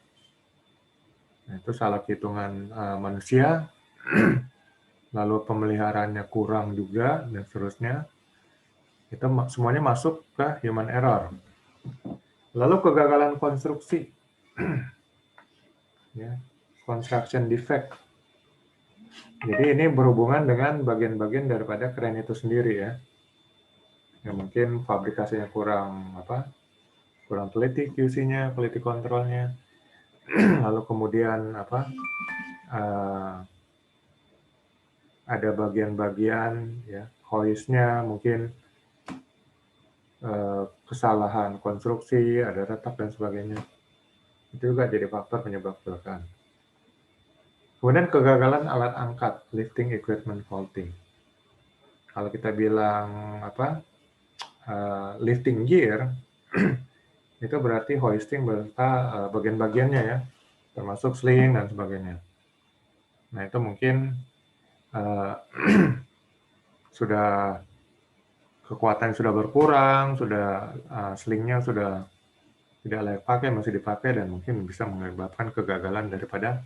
Nah, itu salah hitungan manusia. Lalu pemeliharaannya kurang juga dan seterusnya. Itu semuanya masuk ke human error. Lalu kegagalan konstruksi. Ya, construction defect. Jadi ini berhubungan dengan bagian-bagian daripada kren itu sendiri ya. Ya mungkin fabrikasinya kurang teliti QC-nya, quality control-nya. Lalu kemudian ada bagian-bagian ya hoist-nya mungkin kesalahan konstruksi, ada retak dan sebagainya. Itu juga jadi faktor penyebab kecelakaan. Kemudian kegagalan alat angkat, lifting equipment faulting. Kalau kita bilang lifting gear, itu berarti hoisting beserta bagian-bagiannya ya, termasuk sling dan sebagainya. Nah itu mungkin sudah kekuatan sudah berkurang, sudah slingnya sudah tidak layak pakai, masih dipakai, dan mungkin bisa menyebabkan kegagalan daripada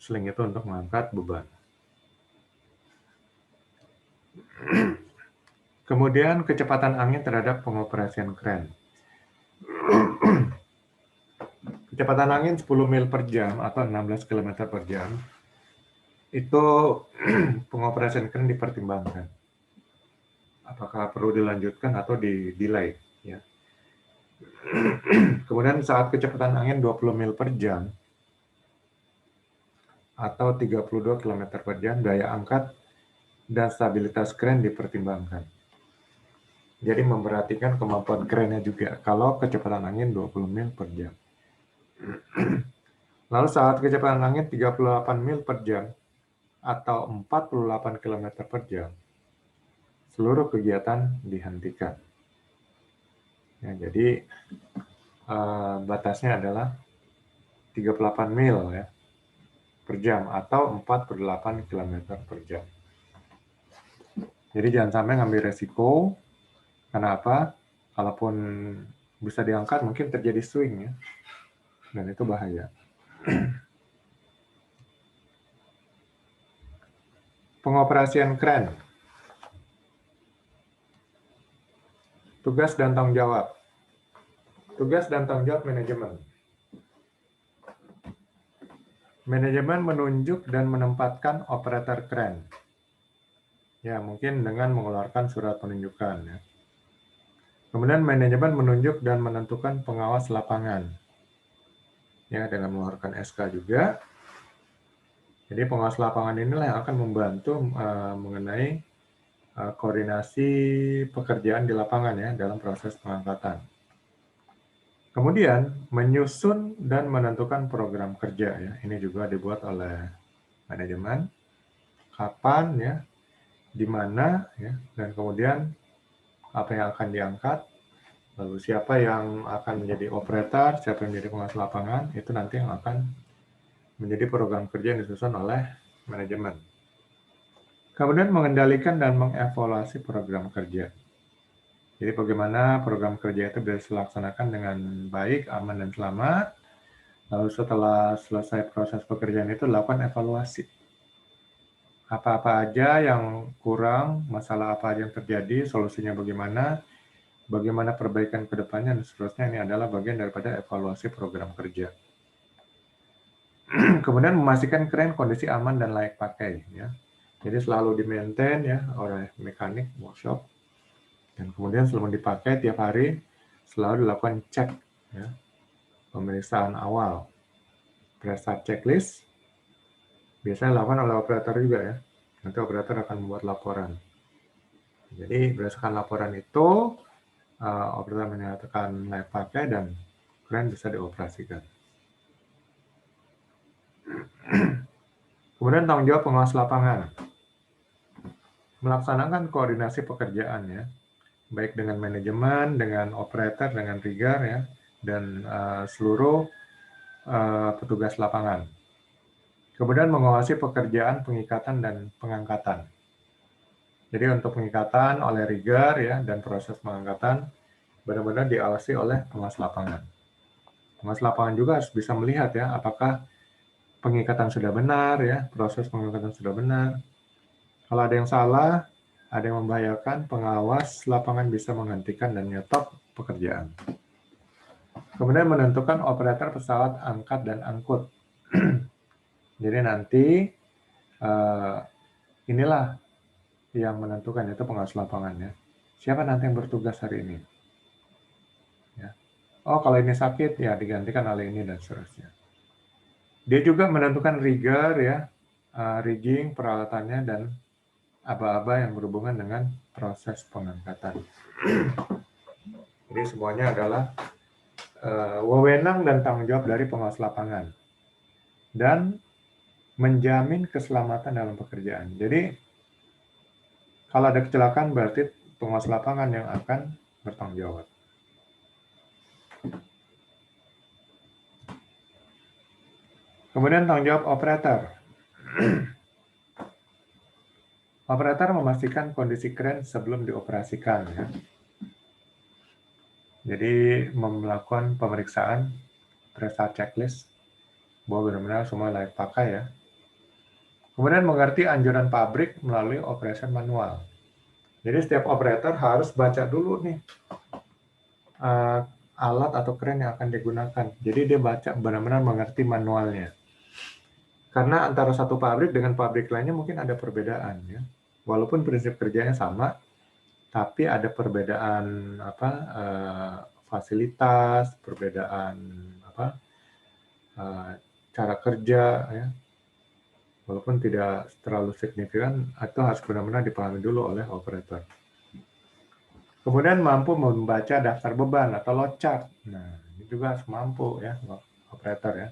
sling itu untuk mengangkat beban. Kemudian kecepatan angin terhadap pengoperasian kren. Kecepatan angin 10 mil per jam atau 16 km per jam itu pengoperasian kren dipertimbangkan. Apakah perlu dilanjutkan atau di-delay. Ya. Kemudian saat kecepatan angin 20 mil per jam atau 32 km per jam, daya angkat dan stabilitas kren dipertimbangkan. Jadi memperhatikan kemampuan kerennya juga kalau kecepatan angin 20 mil per jam. Lalu saat kecepatan angin 38 mil per jam atau 48 km per jam, seluruh kegiatan dihentikan. Ya, jadi batasnya adalah 38 mil ya, per jam atau 48 km per jam. Jadi jangan sampai ngambil resiko. Kenapa? Kalaupun bisa diangkat mungkin terjadi swing ya, dan itu bahaya. Pengoperasian kren. Tugas dan tanggung jawab. Tugas dan tanggung jawab manajemen. Manajemen menunjuk dan menempatkan operator kren. Ya, mungkin dengan mengeluarkan surat penunjukan ya. Kemudian manajemen menunjuk dan menentukan pengawas lapangan. Ya, dengan mengeluarkan SK juga. Jadi pengawas lapangan inilah yang akan membantu mengenai koordinasi pekerjaan di lapangan ya dalam proses pengangkatan. Kemudian menyusun dan menentukan program kerja ya. Ini juga dibuat oleh manajemen. Kapan ya, di mana ya, dan kemudian apa yang akan diangkat, lalu siapa yang akan menjadi operator, siapa yang menjadi pengawas lapangan, itu nanti yang akan menjadi program kerja yang disusun oleh manajemen. Kemudian mengendalikan dan mengevaluasi program kerja. Jadi bagaimana program kerja itu bisa dilaksanakan dengan baik, aman, dan selamat. Lalu setelah selesai proses pekerjaan itu lakukan evaluasi. Apa-apa aja yang kurang, masalah apa aja yang terjadi, solusinya bagaimana perbaikan ke depannya, dan seterusnya. Ini adalah bagian daripada evaluasi program kerja. Kemudian memastikan kren kondisi aman dan layak pakai. Ya. Jadi selalu di-maintain ya oleh mekanik workshop. Dan kemudian sebelum dipakai tiap hari selalu dilakukan cek. Ya. Pemeriksaan awal. Prestasi checklist. Biasanya dilakukan oleh operator juga ya. Nanti operator akan membuat laporan. Jadi berdasarkan laporan itu, operator menyatakan layak pakai dan kren bisa dioperasikan. Kemudian tanggung jawab pengawas lapangan. Melaksanakan koordinasi pekerjaan ya, baik dengan manajemen, dengan operator, dengan rigger ya, dan seluruh petugas lapangan. Kemudian mengawasi pekerjaan pengikatan dan pengangkatan. Jadi untuk pengikatan oleh rigger ya, dan proses pengangkatan benar-benar diawasi oleh pengawas lapangan. Pengawas lapangan juga harus bisa melihat ya, apakah pengikatan sudah benar ya, proses pengangkatan sudah benar. Kalau ada yang salah, ada yang membahayakan, pengawas lapangan bisa menghentikan dan nyetop pekerjaan. Kemudian menentukan operator pesawat angkat dan angkut. Jadi nanti inilah yang menentukan, itu pengawas lapangannya. Siapa nanti yang bertugas hari ini? Ya. Oh, kalau ini sakit, ya digantikan oleh ini dan seterusnya. Dia juga menentukan rigger ya, rigging, peralatannya, dan aba-aba yang berhubungan dengan proses pengangkatan. Jadi semuanya adalah wewenang dan tanggung jawab dari pengawas lapangan. Dan menjamin keselamatan dalam pekerjaan. Jadi kalau ada kecelakaan berarti pengawas lapangan yang akan bertanggung jawab. Kemudian tanggung jawab operator. Operator memastikan kondisi kren sebelum dioperasikan ya. Jadi melakukan pemeriksaan prestasi checklist bahwa benar-benar semua layak pakai ya. Kemudian mengerti anjuran pabrik melalui operation manual. Jadi setiap operator harus baca dulu nih alat atau kren yang akan digunakan. Jadi dia baca benar-benar mengerti manualnya. Karena antara satu pabrik dengan pabrik lainnya mungkin ada perbedaan ya. Walaupun prinsip kerjanya sama, tapi ada perbedaan fasilitas, perbedaan cara kerja ya. Walaupun tidak terlalu signifikan, itu harus benar-benar dipahami dulu oleh operator. Kemudian mampu membaca daftar beban atau load chart. Nah, ini juga harus mampu ya operator ya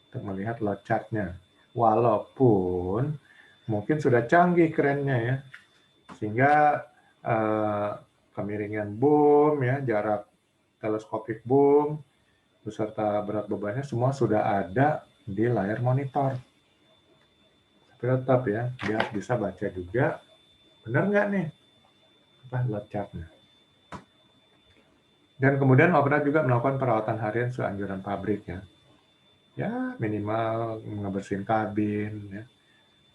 untuk melihat load chart-nya. Walaupun mungkin sudah canggih kerennya ya, sehingga kemiringan boom ya, jarak teleskopik boom beserta berat bebannya semua sudah ada di layar monitor. Tapi tetap ya, dia harus bisa baca juga, benar nggak nih load chart-nya. Dan kemudian operator juga melakukan perawatan harian sesuai anjuran pabrik ya. Ya minimal ngebersihin kabin ya.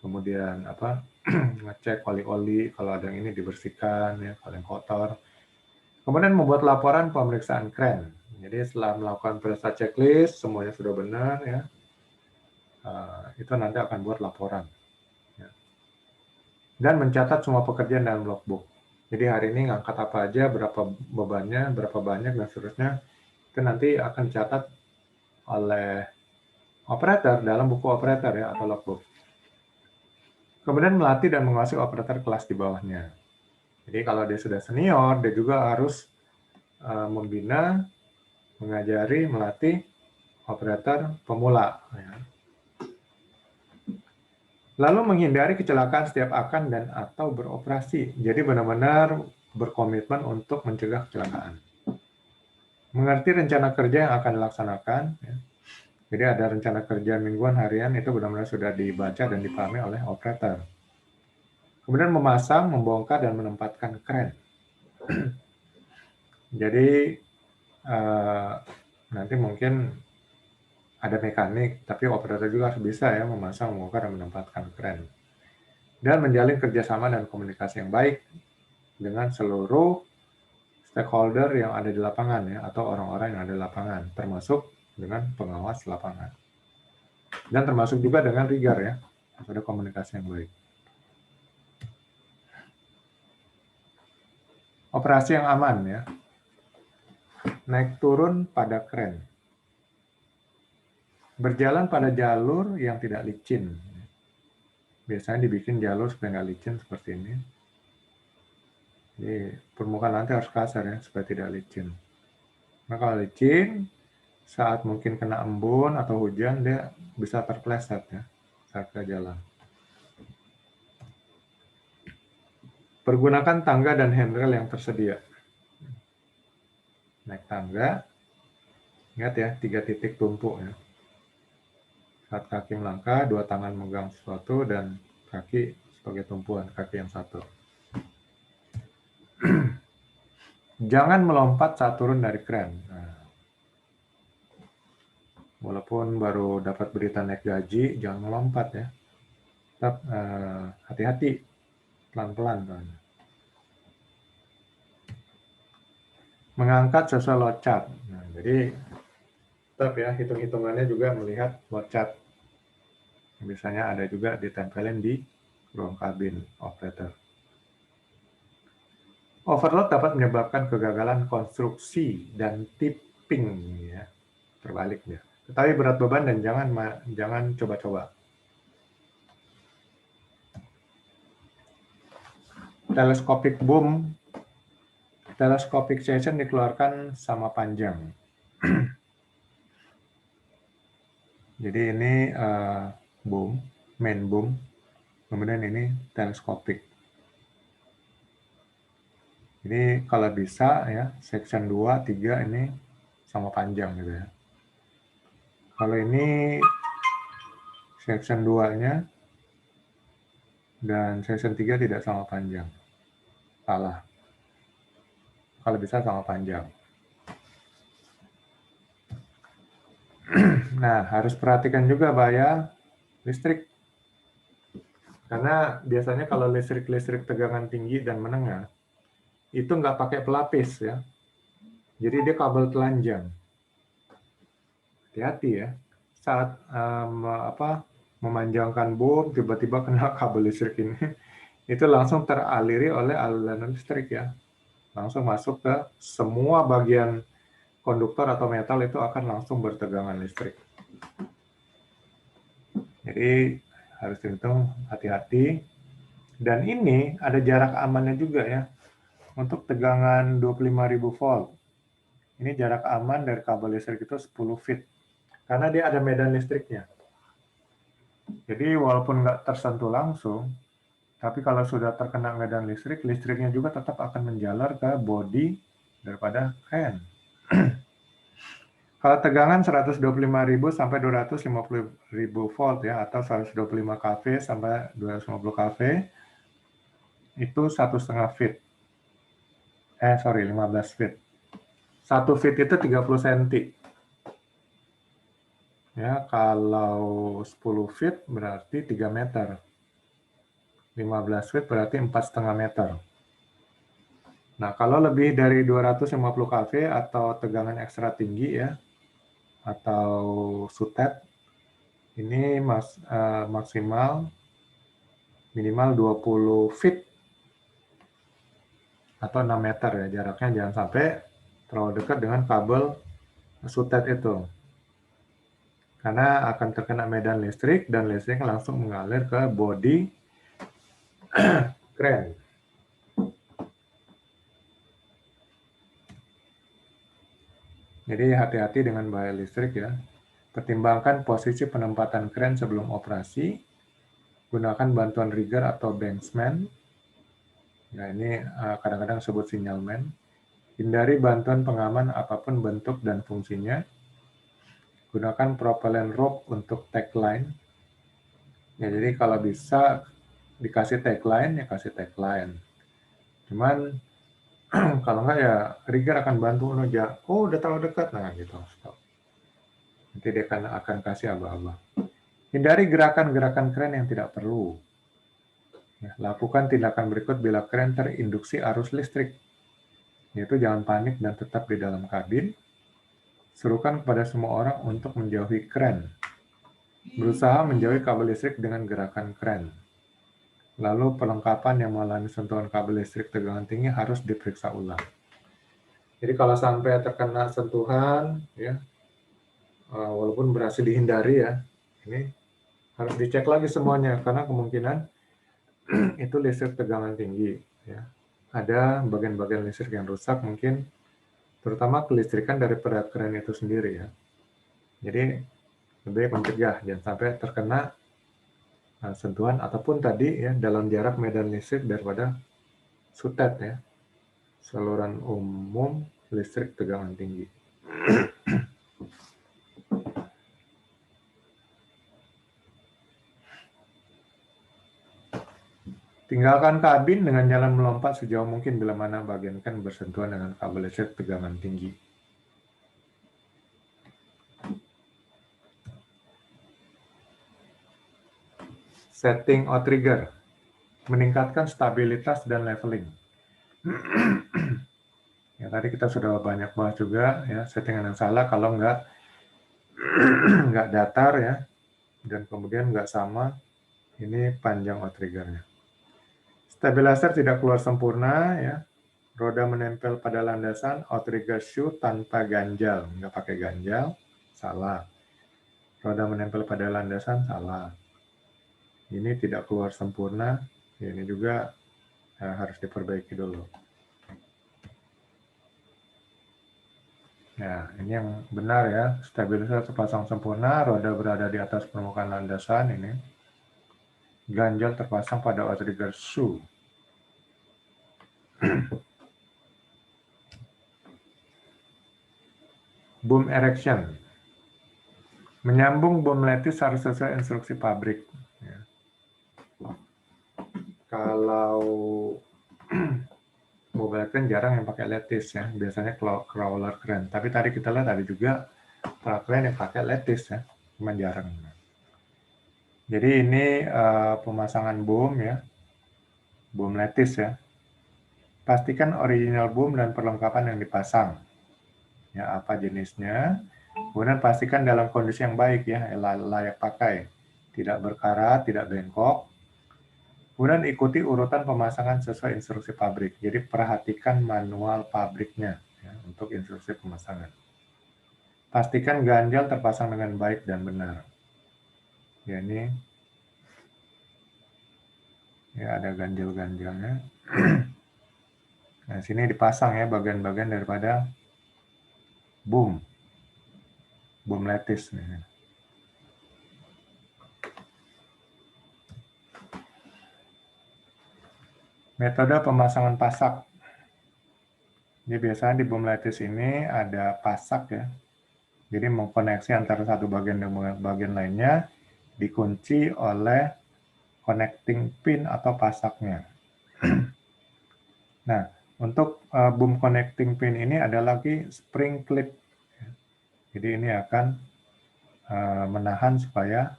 Kemudian ngecek oli-oli kalau ada yang ini dibersihkan ya, kalau yang kotor. Kemudian membuat laporan pemeriksaan kren. Jadi setelah melakukan periksa checklist semuanya sudah benar ya. Itu nanti akan buat laporan. Ya. Dan mencatat semua pekerjaan dalam logbook. Jadi hari ini ngangkat apa aja, berapa bebannya, berapa banyak, dan seterusnya. Itu nanti akan dicatat oleh operator dalam buku operator ya, atau logbook. Kemudian melatih dan menguasai operator kelas di bawahnya. Jadi kalau dia sudah senior, dia juga harus membina, mengajari, melatih operator pemula. Ya. Lalu menghindari kecelakaan setiap akan dan atau beroperasi. Jadi benar-benar berkomitmen untuk mencegah kecelakaan. Mengerti rencana kerja yang akan dilaksanakan. Ya. Jadi ada rencana kerja mingguan, harian, itu benar-benar sudah dibaca dan dipahami oleh operator. Kemudian memasang, membongkar, dan menempatkan kren. Jadi nanti mungkin ada mekanik, tapi operator juga harus bisa ya memasang, membongkar, dan menempatkan kren. Dan menjalin kerjasama dan komunikasi yang baik dengan seluruh stakeholder yang ada di lapangan ya, atau orang-orang yang ada di lapangan, termasuk dengan pengawas lapangan. Dan termasuk juga dengan rigger ya, harus ada komunikasi yang baik. Operasi yang aman ya. Naik turun pada kren. Berjalan pada jalur yang tidak licin. Biasanya dibikin jalur supaya nggak licin seperti ini. Jadi permukaan lantai harus kasar ya, supaya tidak licin. Nah kalau licin, saat mungkin kena embun atau hujan, dia bisa terpleset ya saat ke jalan. Pergunakan tangga dan handrail yang tersedia. Naik tangga, ingat ya, 3 titik tumpuk ya. Saat kaki melangkah, 2 tangan megang sesuatu dan kaki sebagai tumpuan, kaki yang satu. Jangan melompat saat turun dari kren. Nah, walaupun baru dapat berita naik gaji, jangan melompat ya. Tetap hati-hati, pelan-pelan. Mengangkat sesuai load chart. Nah, jadi tetap ya, hitung-hitungannya juga melihat load chart. Biasanya ada juga ditempelin di ruang kabin operator. Overload dapat menyebabkan kegagalan konstruksi dan tipping ya, terbaliknya. Ketahui berat beban dan jangan coba-coba. Telescopic boom, telescopic section dikeluarkan sama panjang. Jadi ini boom, main boom, kemudian ini telescopic. Jadi kalau bisa ya, section 2, 3 ini sama panjang gitu ya. Kalau ini section 2-nya dan section 3 tidak sama panjang. Salah. Kalau bisa sama panjang. Nah, harus perhatikan juga bahaya listrik. Karena biasanya kalau listrik tegangan tinggi dan menengah, itu nggak pakai pelapis ya. Jadi dia kabel telanjang. Hati-hati ya. Saat memanjangkan boom, tiba-tiba kena kabel listrik ini, itu langsung teraliri oleh aliran listrik ya. Langsung masuk ke semua bagian konduktor atau metal itu akan langsung bertegangan listrik. Jadi harus dihitung hati-hati. Dan ini ada jarak amannya juga ya. Untuk tegangan 25.000 volt. Ini jarak aman dari kabel listrik itu 10 feet. Karena dia ada medan listriknya. Jadi walaupun nggak tersentuh langsung, tapi kalau sudah terkena medan listrik, listriknya juga tetap akan menjalar ke bodi daripada kren. Kalau tegangan 125.000 sampai 250.000 volt ya, atau 125 kV sampai 250 kV, itu 1,5 feet. 15 feet. 1 feet itu 30 cm. Ya, kalau 10 feet berarti 3 meter. 15 feet berarti 4,5 meter. Nah, kalau lebih dari 250 kV atau tegangan ekstra tinggi ya, atau sutet, ini maksimal minimal 20 feet atau 6 meter ya jaraknya, jangan sampai terlalu dekat dengan kabel sutet itu. Karena akan terkena medan listrik dan listrik langsung mengalir ke bodi kren. Jadi hati-hati dengan bahaya listrik ya. Pertimbangkan posisi penempatan kren sebelum operasi. Gunakan bantuan rigger atau banksman. Nah, ini kadang-kadang disebut signalman. Hindari bantuan pengaman apapun bentuk dan fungsinya. Gunakan propellant rope untuk tagline. Ya, jadi kalau bisa dikasih tagline, ya kasih tagline. Cuman kalau enggak ya rigger akan bantu aja. Oh, udah terlalu dekat. Nah, gitu. Stop. Nanti dia akan kasih aba-aba. Hindari gerakan-gerakan kren yang tidak perlu. Ya, lakukan tindakan berikut bila kren terinduksi arus listrik. Yaitu jangan panik dan tetap di dalam kabin. Serukan kepada semua orang untuk menjauhi kren. Berusaha menjauhi kabel listrik dengan gerakan kren. Lalu perlengkapan yang mengalami sentuhan kabel listrik tegangan tinggi harus diperiksa ulang. Jadi kalau sampai terkena sentuhan, ya, walaupun berhasil dihindari ya, ini harus dicek lagi semuanya karena kemungkinan itu listrik tegangan tinggi. Ya. Ada bagian-bagian listrik yang rusak mungkin, terutama kelistrikan daripada kren itu sendiri ya. Jadi lebih mencegah jangan sampai terkena sentuhan ataupun tadi ya dalam jarak medan listrik daripada sutet ya, saluran umum listrik tegangan tinggi. Tinggalkan kabin dengan jalan melompat sejauh mungkin bila mana bagian kren bersentuhan dengan kabel listrik tegangan tinggi. Setting outrigger, meningkatkan stabilitas dan leveling. Ya, tadi kita sudah banyak bahas juga ya, settingan yang salah kalau nggak datar ya, dan kemudian nggak sama, ini panjang outriggernya. Stabilizer tidak keluar sempurna ya, roda menempel pada landasan, outrigger shoe tanpa ganjal, nggak pakai ganjal, salah. Roda menempel pada landasan, salah. Ini tidak keluar sempurna, ya ini juga harus diperbaiki dulu. Nah, ini yang benar ya, stabilizer terpasang sempurna, roda berada di atas permukaan landasan ini. Ganjal terpasang pada outrigger shoe. Boom erection. Menyambung boom lattice harus sesuai instruksi pabrik. Ya. Kalau mobile crane jarang yang pakai lattice ya, biasanya crawler crane. Tapi tadi kita lihat ada juga crane yang pakai lattice ya, cuma jarang. Jadi ini pemasangan boom ya, boom lattice ya. Pastikan original boom dan perlengkapan yang dipasang. Ya, apa jenisnya? Kemudian pastikan dalam kondisi yang baik ya, layak pakai. tidak berkarat, tidak bengkok. Kemudian ikuti urutan pemasangan sesuai instruksi pabrik. Jadi perhatikan manual pabriknya ya, untuk instruksi pemasangan. Pastikan ganjal terpasang dengan baik dan benar. Ya, ini ya ada ganjil-ganjilnya. Nah, sini dipasang ya bagian-bagian daripada boom lattice nih. Metode pemasangan pasak. Jadi biasanya di boom lattice ini ada pasak ya. Jadi mengkoneksi antara satu bagian dengan bagian lainnya dikunci oleh connecting pin atau pasaknya. Nah, untuk boom connecting pin ini ada lagi spring clip. Jadi ini akan menahan supaya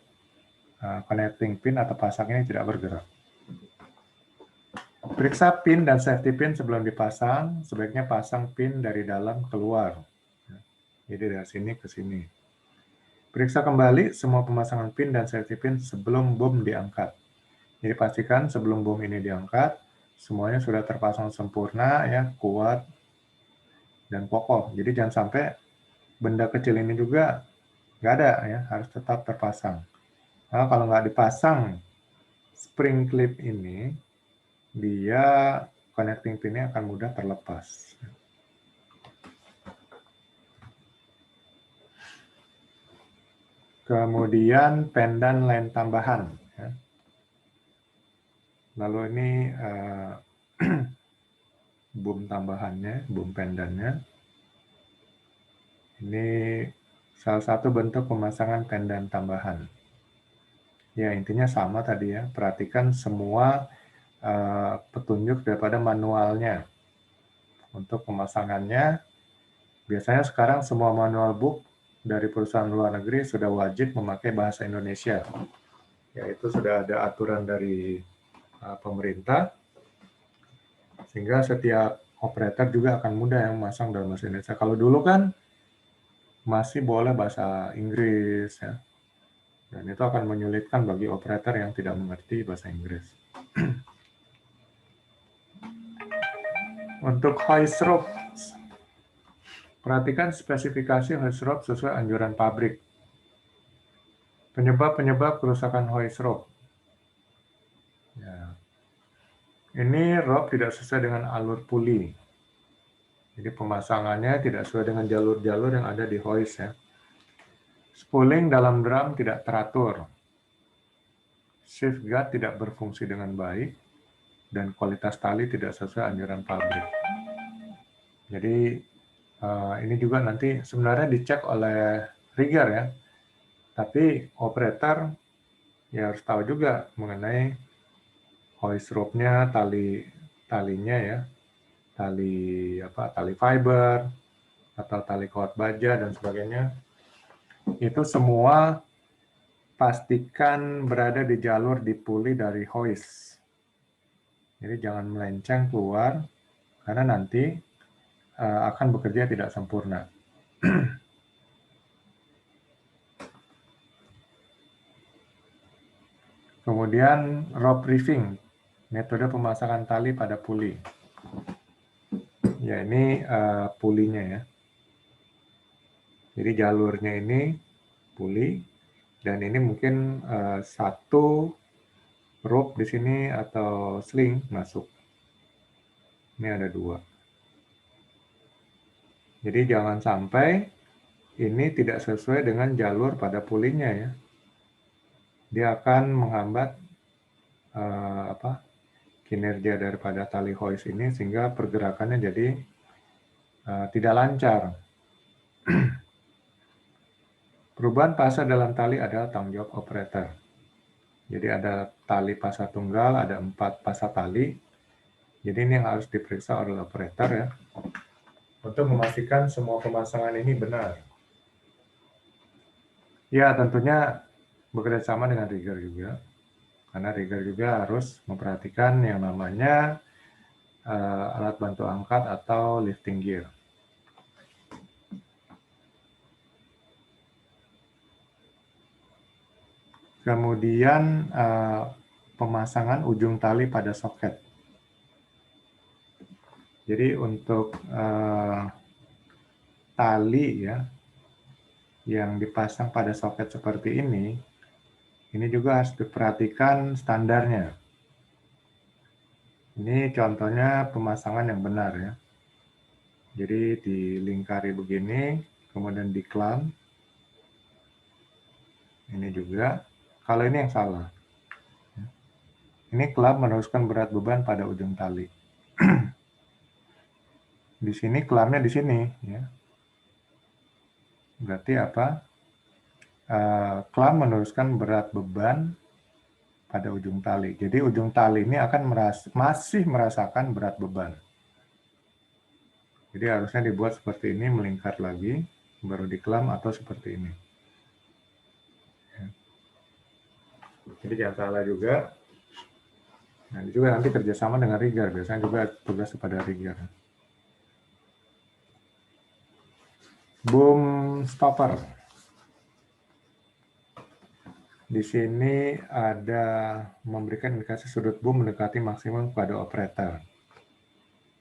connecting pin atau pasak ini tidak bergerak. Periksa pin dan safety pin sebelum dipasang. Sebaiknya pasang pin dari dalam keluar. Jadi dari sini ke sini. Periksa kembali semua pemasangan pin dan safety pin sebelum boom diangkat. Jadi pastikan sebelum boom ini diangkat, semuanya sudah terpasang sempurna, ya, kuat, dan kokoh. Jadi jangan sampai benda kecil ini juga nggak ada, ya, harus tetap terpasang. Nah, kalau nggak dipasang spring clip ini, dia connecting pinnya akan mudah terlepas. Kemudian pendan lem tambahan. Ya. Lalu ini boom tambahannya, boom pendannya. Ini salah satu bentuk pemasangan pendan tambahan. Ya, intinya sama tadi ya. Perhatikan semua petunjuk daripada manualnya. Untuk pemasangannya, biasanya sekarang semua manual book dari perusahaan luar negeri sudah wajib memakai bahasa Indonesia. Yaitu sudah ada aturan dari pemerintah, sehingga setiap operator juga akan mudah yang memasang dalam bahasa Indonesia. Kalau dulu kan masih boleh bahasa Inggris, ya. Dan itu akan menyulitkan bagi operator yang tidak mengerti bahasa Inggris. Untuk hoist rope, perhatikan spesifikasi hoist rope sesuai anjuran pabrik. Penyebab-penyebab kerusakan hoist rope. Ya. Ini rope tidak sesuai dengan alur puli. Jadi pemasangannya tidak sesuai dengan jalur-jalur yang ada di hoist, ya. Spooling dalam drum tidak teratur. Shift guard tidak berfungsi dengan baik. Dan kualitas tali tidak sesuai anjuran pabrik. Jadi ini juga nanti sebenarnya dicek oleh rigger ya. Tapi operator ya harus tahu juga mengenai hoist rope-nya, talinya ya. Tali fiber atau tali kawat baja dan sebagainya. Itu semua pastikan berada di jalur di puli dari hoist. Jadi jangan melenceng keluar karena nanti akan bekerja tidak sempurna. Kemudian rope reefing, metode pemasangan tali pada puli. Ya, ini pulinya ya. Jadi jalurnya ini puli, dan ini mungkin satu rope di sini atau sling masuk. Ini ada dua. Jadi jangan sampai ini tidak sesuai dengan jalur pada pulinya ya. Dia akan menghambat kinerja daripada tali hoist ini sehingga pergerakannya jadi tidak lancar. Perubahan pasa dalam tali adalah tanggung jawab operator. Jadi ada tali pasa tunggal, ada 4 pasa tali. Jadi ini yang harus diperiksa oleh operator ya. Untuk memastikan semua pemasangan ini benar. Ya, tentunya bekerja sama dengan rigger juga. Karena rigger juga harus memperhatikan yang namanya alat bantu angkat atau lifting gear. Kemudian pemasangan ujung tali pada soket. Jadi untuk tali ya yang dipasang pada soket seperti ini juga harus diperhatikan standarnya. Ini contohnya pemasangan yang benar ya. Jadi dilingkari begini, kemudian diklam. Ini juga. Kalau ini yang salah. Ini klam meneruskan berat beban pada ujung tali. Di sini klamnya di sini ya. Berarti apa? Klam meneruskan berat beban pada ujung tali. Jadi ujung tali ini akan masih merasakan berat beban. Jadi harusnya dibuat seperti ini, melingkar lagi, baru diklam atau seperti ini. Jadi jangan salah juga. Nah, ini juga nanti kerjasama dengan rigger. Biasanya juga tugas kepada rigger. Boom stopper. Di sini ada memberikan indikasi sudut boom mendekati maksimum pada operator.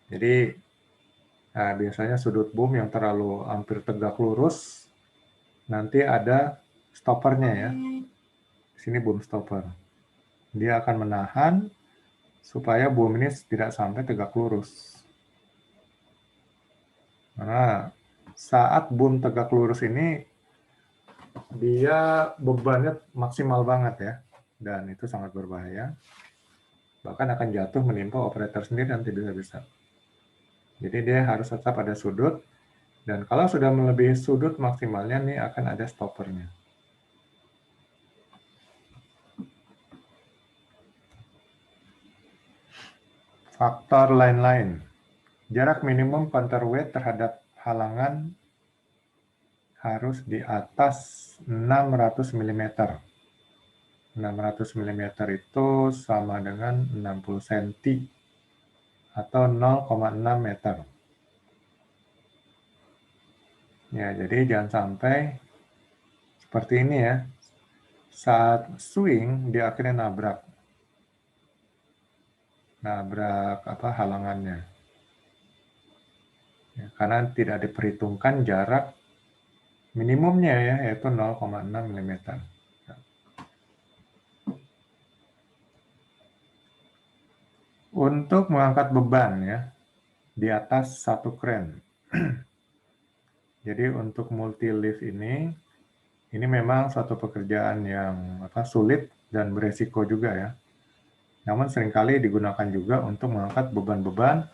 Jadi biasanya sudut boom yang terlalu hampir tegak lurus, nanti ada stoppernya ya. Di sini boom stopper. Dia akan menahan supaya boom ini tidak sampai tegak lurus. Karena saat boom tegak lurus ini, dia bebannya maksimal banget ya. Dan itu sangat berbahaya. Bahkan akan jatuh menimpa operator sendiri nanti bisa-bisa. Jadi dia harus tetap ada sudut. Dan kalau sudah melebihi sudut maksimalnya, nih akan ada stoppernya. Faktor lain-lain. Jarak minimum counterweight terhadap halangan harus di atas 600 mm. 600 mm itu sama dengan 60 cm atau 0,6 meter. Ya, jadi jangan sampai seperti ini ya. Saat swing dia akhirnya nabrak halangannya. Ya, karena tidak diperhitungkan jarak minimumnya ya, yaitu 0,6 mm. Untuk mengangkat beban ya di atas satu kren. Jadi untuk multi lift ini memang suatu pekerjaan yang sulit dan beresiko juga ya. Namun seringkali digunakan juga untuk mengangkat beban-beban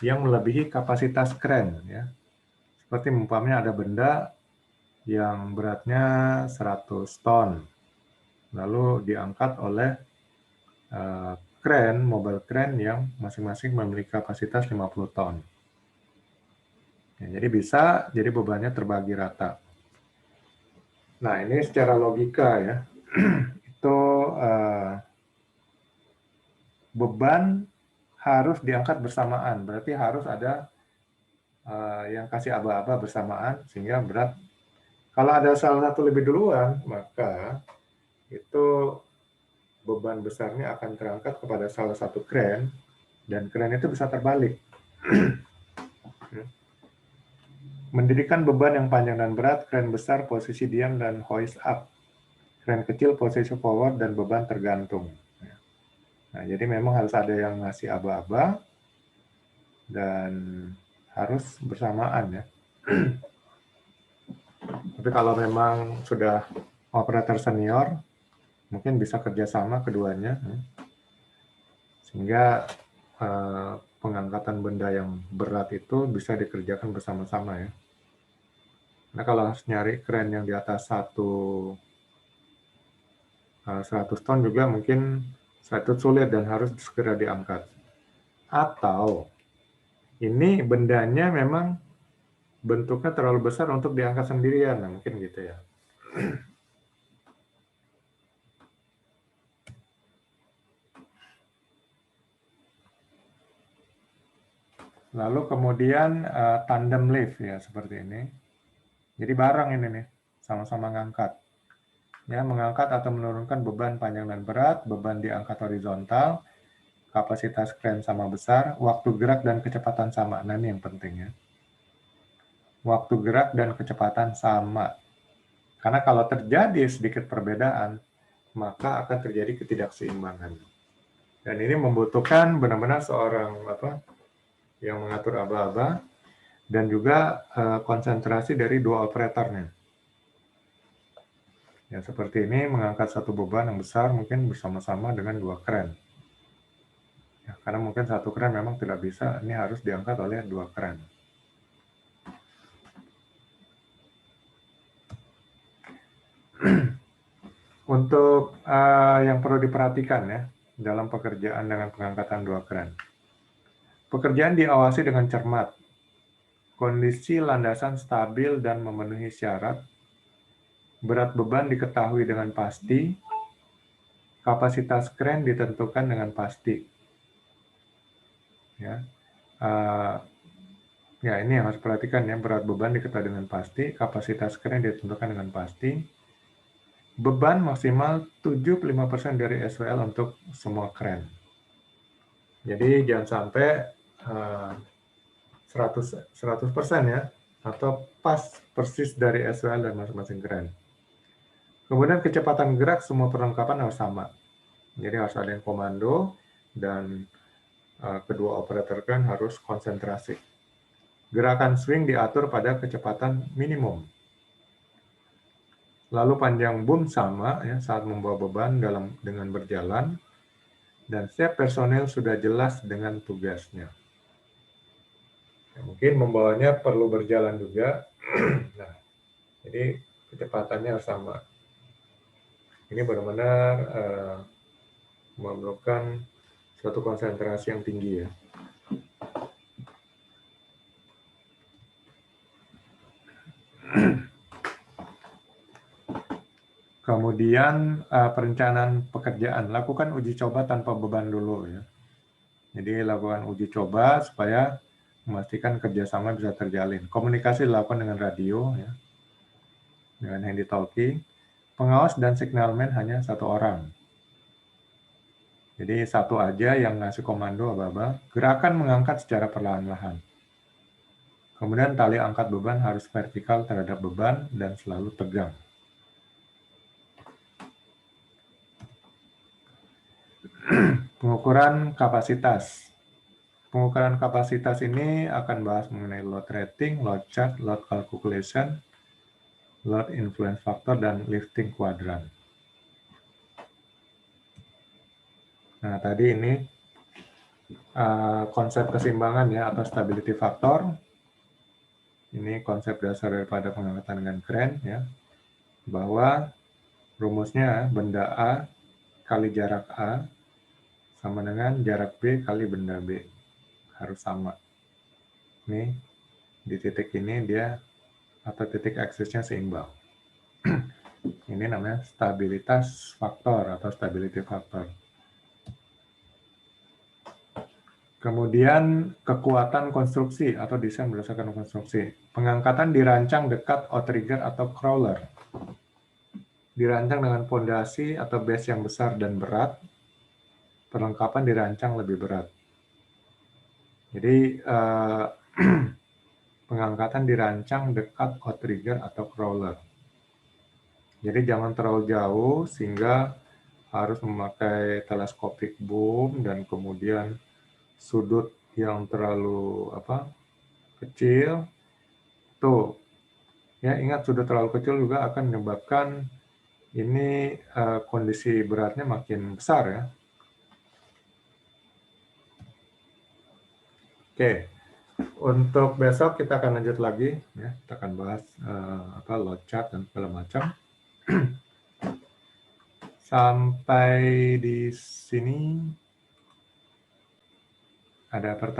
yang melebihi kapasitas kren ya. Seperti umpamanya ada benda yang beratnya 100 ton. Lalu diangkat oleh mobile crane yang masing-masing memiliki kapasitas 50 ton. Ya, jadi jadi bebannya terbagi rata. Nah, ini secara logika ya, itu beban harus diangkat bersamaan, berarti harus ada yang kasih aba-aba bersamaan, sehingga berat. Kalau ada salah satu lebih duluan, maka itu beban besarnya akan terangkat kepada salah satu kren, dan kren itu bisa terbalik. Mendirikan beban yang panjang dan berat, kren besar posisi diam dan hoist up. Kren kecil posisi forward dan beban tergantung. Nah, jadi memang harus ada yang ngasih aba-aba dan harus bersamaan ya. Tapi kalau memang sudah operator senior, mungkin bisa kerjasama keduanya, sehingga pengangkatan benda yang berat itu bisa dikerjakan bersama-sama ya. Nah, kalau harus nyari kren yang di atas 100 ton juga mungkin itu sulit dan harus segera diangkat. Atau ini bendanya memang bentuknya terlalu besar untuk diangkat sendirian, nah mungkin gitu ya. Lalu kemudian tandem lift ya seperti ini. Jadi bareng ini nih, sama-sama ngangkat. Ya, mengangkat atau menurunkan beban panjang dan berat, beban diangkat horizontal, kapasitas kren sama besar, waktu gerak dan kecepatan sama. Nah, ini yang penting ya. Waktu gerak dan kecepatan sama. Karena kalau terjadi sedikit perbedaan, maka akan terjadi ketidakseimbangan. Dan ini membutuhkan benar-benar seorang yang mengatur aba-aba dan juga konsentrasi dari dua operatornya. Ya, seperti ini mengangkat satu beban yang besar mungkin bersama-sama dengan dua kren. Ya, karena mungkin satu kren memang tidak bisa, ini harus diangkat oleh dua kren. Untuk yang perlu diperhatikan ya dalam pekerjaan dengan pengangkatan dua kren. Pekerjaan diawasi dengan cermat. Kondisi landasan stabil dan memenuhi syarat. Berat beban diketahui dengan pasti. Kapasitas kren ditentukan dengan pasti. Ya, ya ini yang harus perhatikan ya, berat beban diketahui dengan pasti. Kapasitas kren ditentukan dengan pasti. Beban maksimal 75% dari SWL untuk semua kren. Jadi jangan sampai 100% ya, atau pas persis dari SWL dan masing-masing kren. Kemudian kecepatan gerak semua perlengkapan harus sama. Jadi harus ada yang komando dan kedua operator kren harus konsentrasi. Gerakan swing diatur pada kecepatan minimum. Lalu panjang boom sama ya saat membawa beban dengan berjalan, dan setiap personel sudah jelas dengan tugasnya. Ya, mungkin membawanya perlu berjalan juga. Nah, jadi kecepatannya harus sama. Ini benar-benar memerlukan suatu konsentrasi yang tinggi ya. Kemudian perencanaan pekerjaan, lakukan uji coba tanpa beban dulu ya. Jadi lakukan uji coba supaya memastikan kerjasama bisa terjalin. Komunikasi dilakukan dengan radio ya, dengan handy talkie. Pengawas dan signalman hanya satu orang. Jadi satu aja yang ngasih komando aba-aba. Gerakan mengangkat secara perlahan-lahan. Kemudian tali angkat beban harus vertikal terhadap beban dan selalu tegang. Pengukuran kapasitas. Pengukuran kapasitas ini akan bahas mengenai load rating, load chart, load calculation, load influence factor, dan lifting quadrant. Nah, tadi ini konsep keseimbangan ya atau stability factor. Ini konsep dasar daripada pengangkatan dengan kren ya. Bahwa rumusnya benda A kali jarak A sama dengan jarak B kali benda B. Harus sama. Nih, di titik ini dia atau titik aksisnya seimbang. Ini namanya stabilitas faktor atau stability factor. Kemudian kekuatan konstruksi atau desain berdasarkan konstruksi. Pengangkatan dirancang dekat outrigger atau crawler. Dirancang dengan fondasi atau base yang besar dan berat. Perlengkapan dirancang lebih berat. Jadi pengangkatan dirancang dekat outrigger atau crawler. Jadi jangan terlalu jauh sehingga harus memakai telescopic boom dan kemudian sudut yang terlalu kecil. Tuh, ya ingat sudut terlalu kecil juga akan menyebabkan ini kondisi beratnya makin besar ya. Oke, untuk besok kita akan lanjut lagi ya, kita akan bahas load chart dan segala macam. Sampai di sini ada pertanyaan.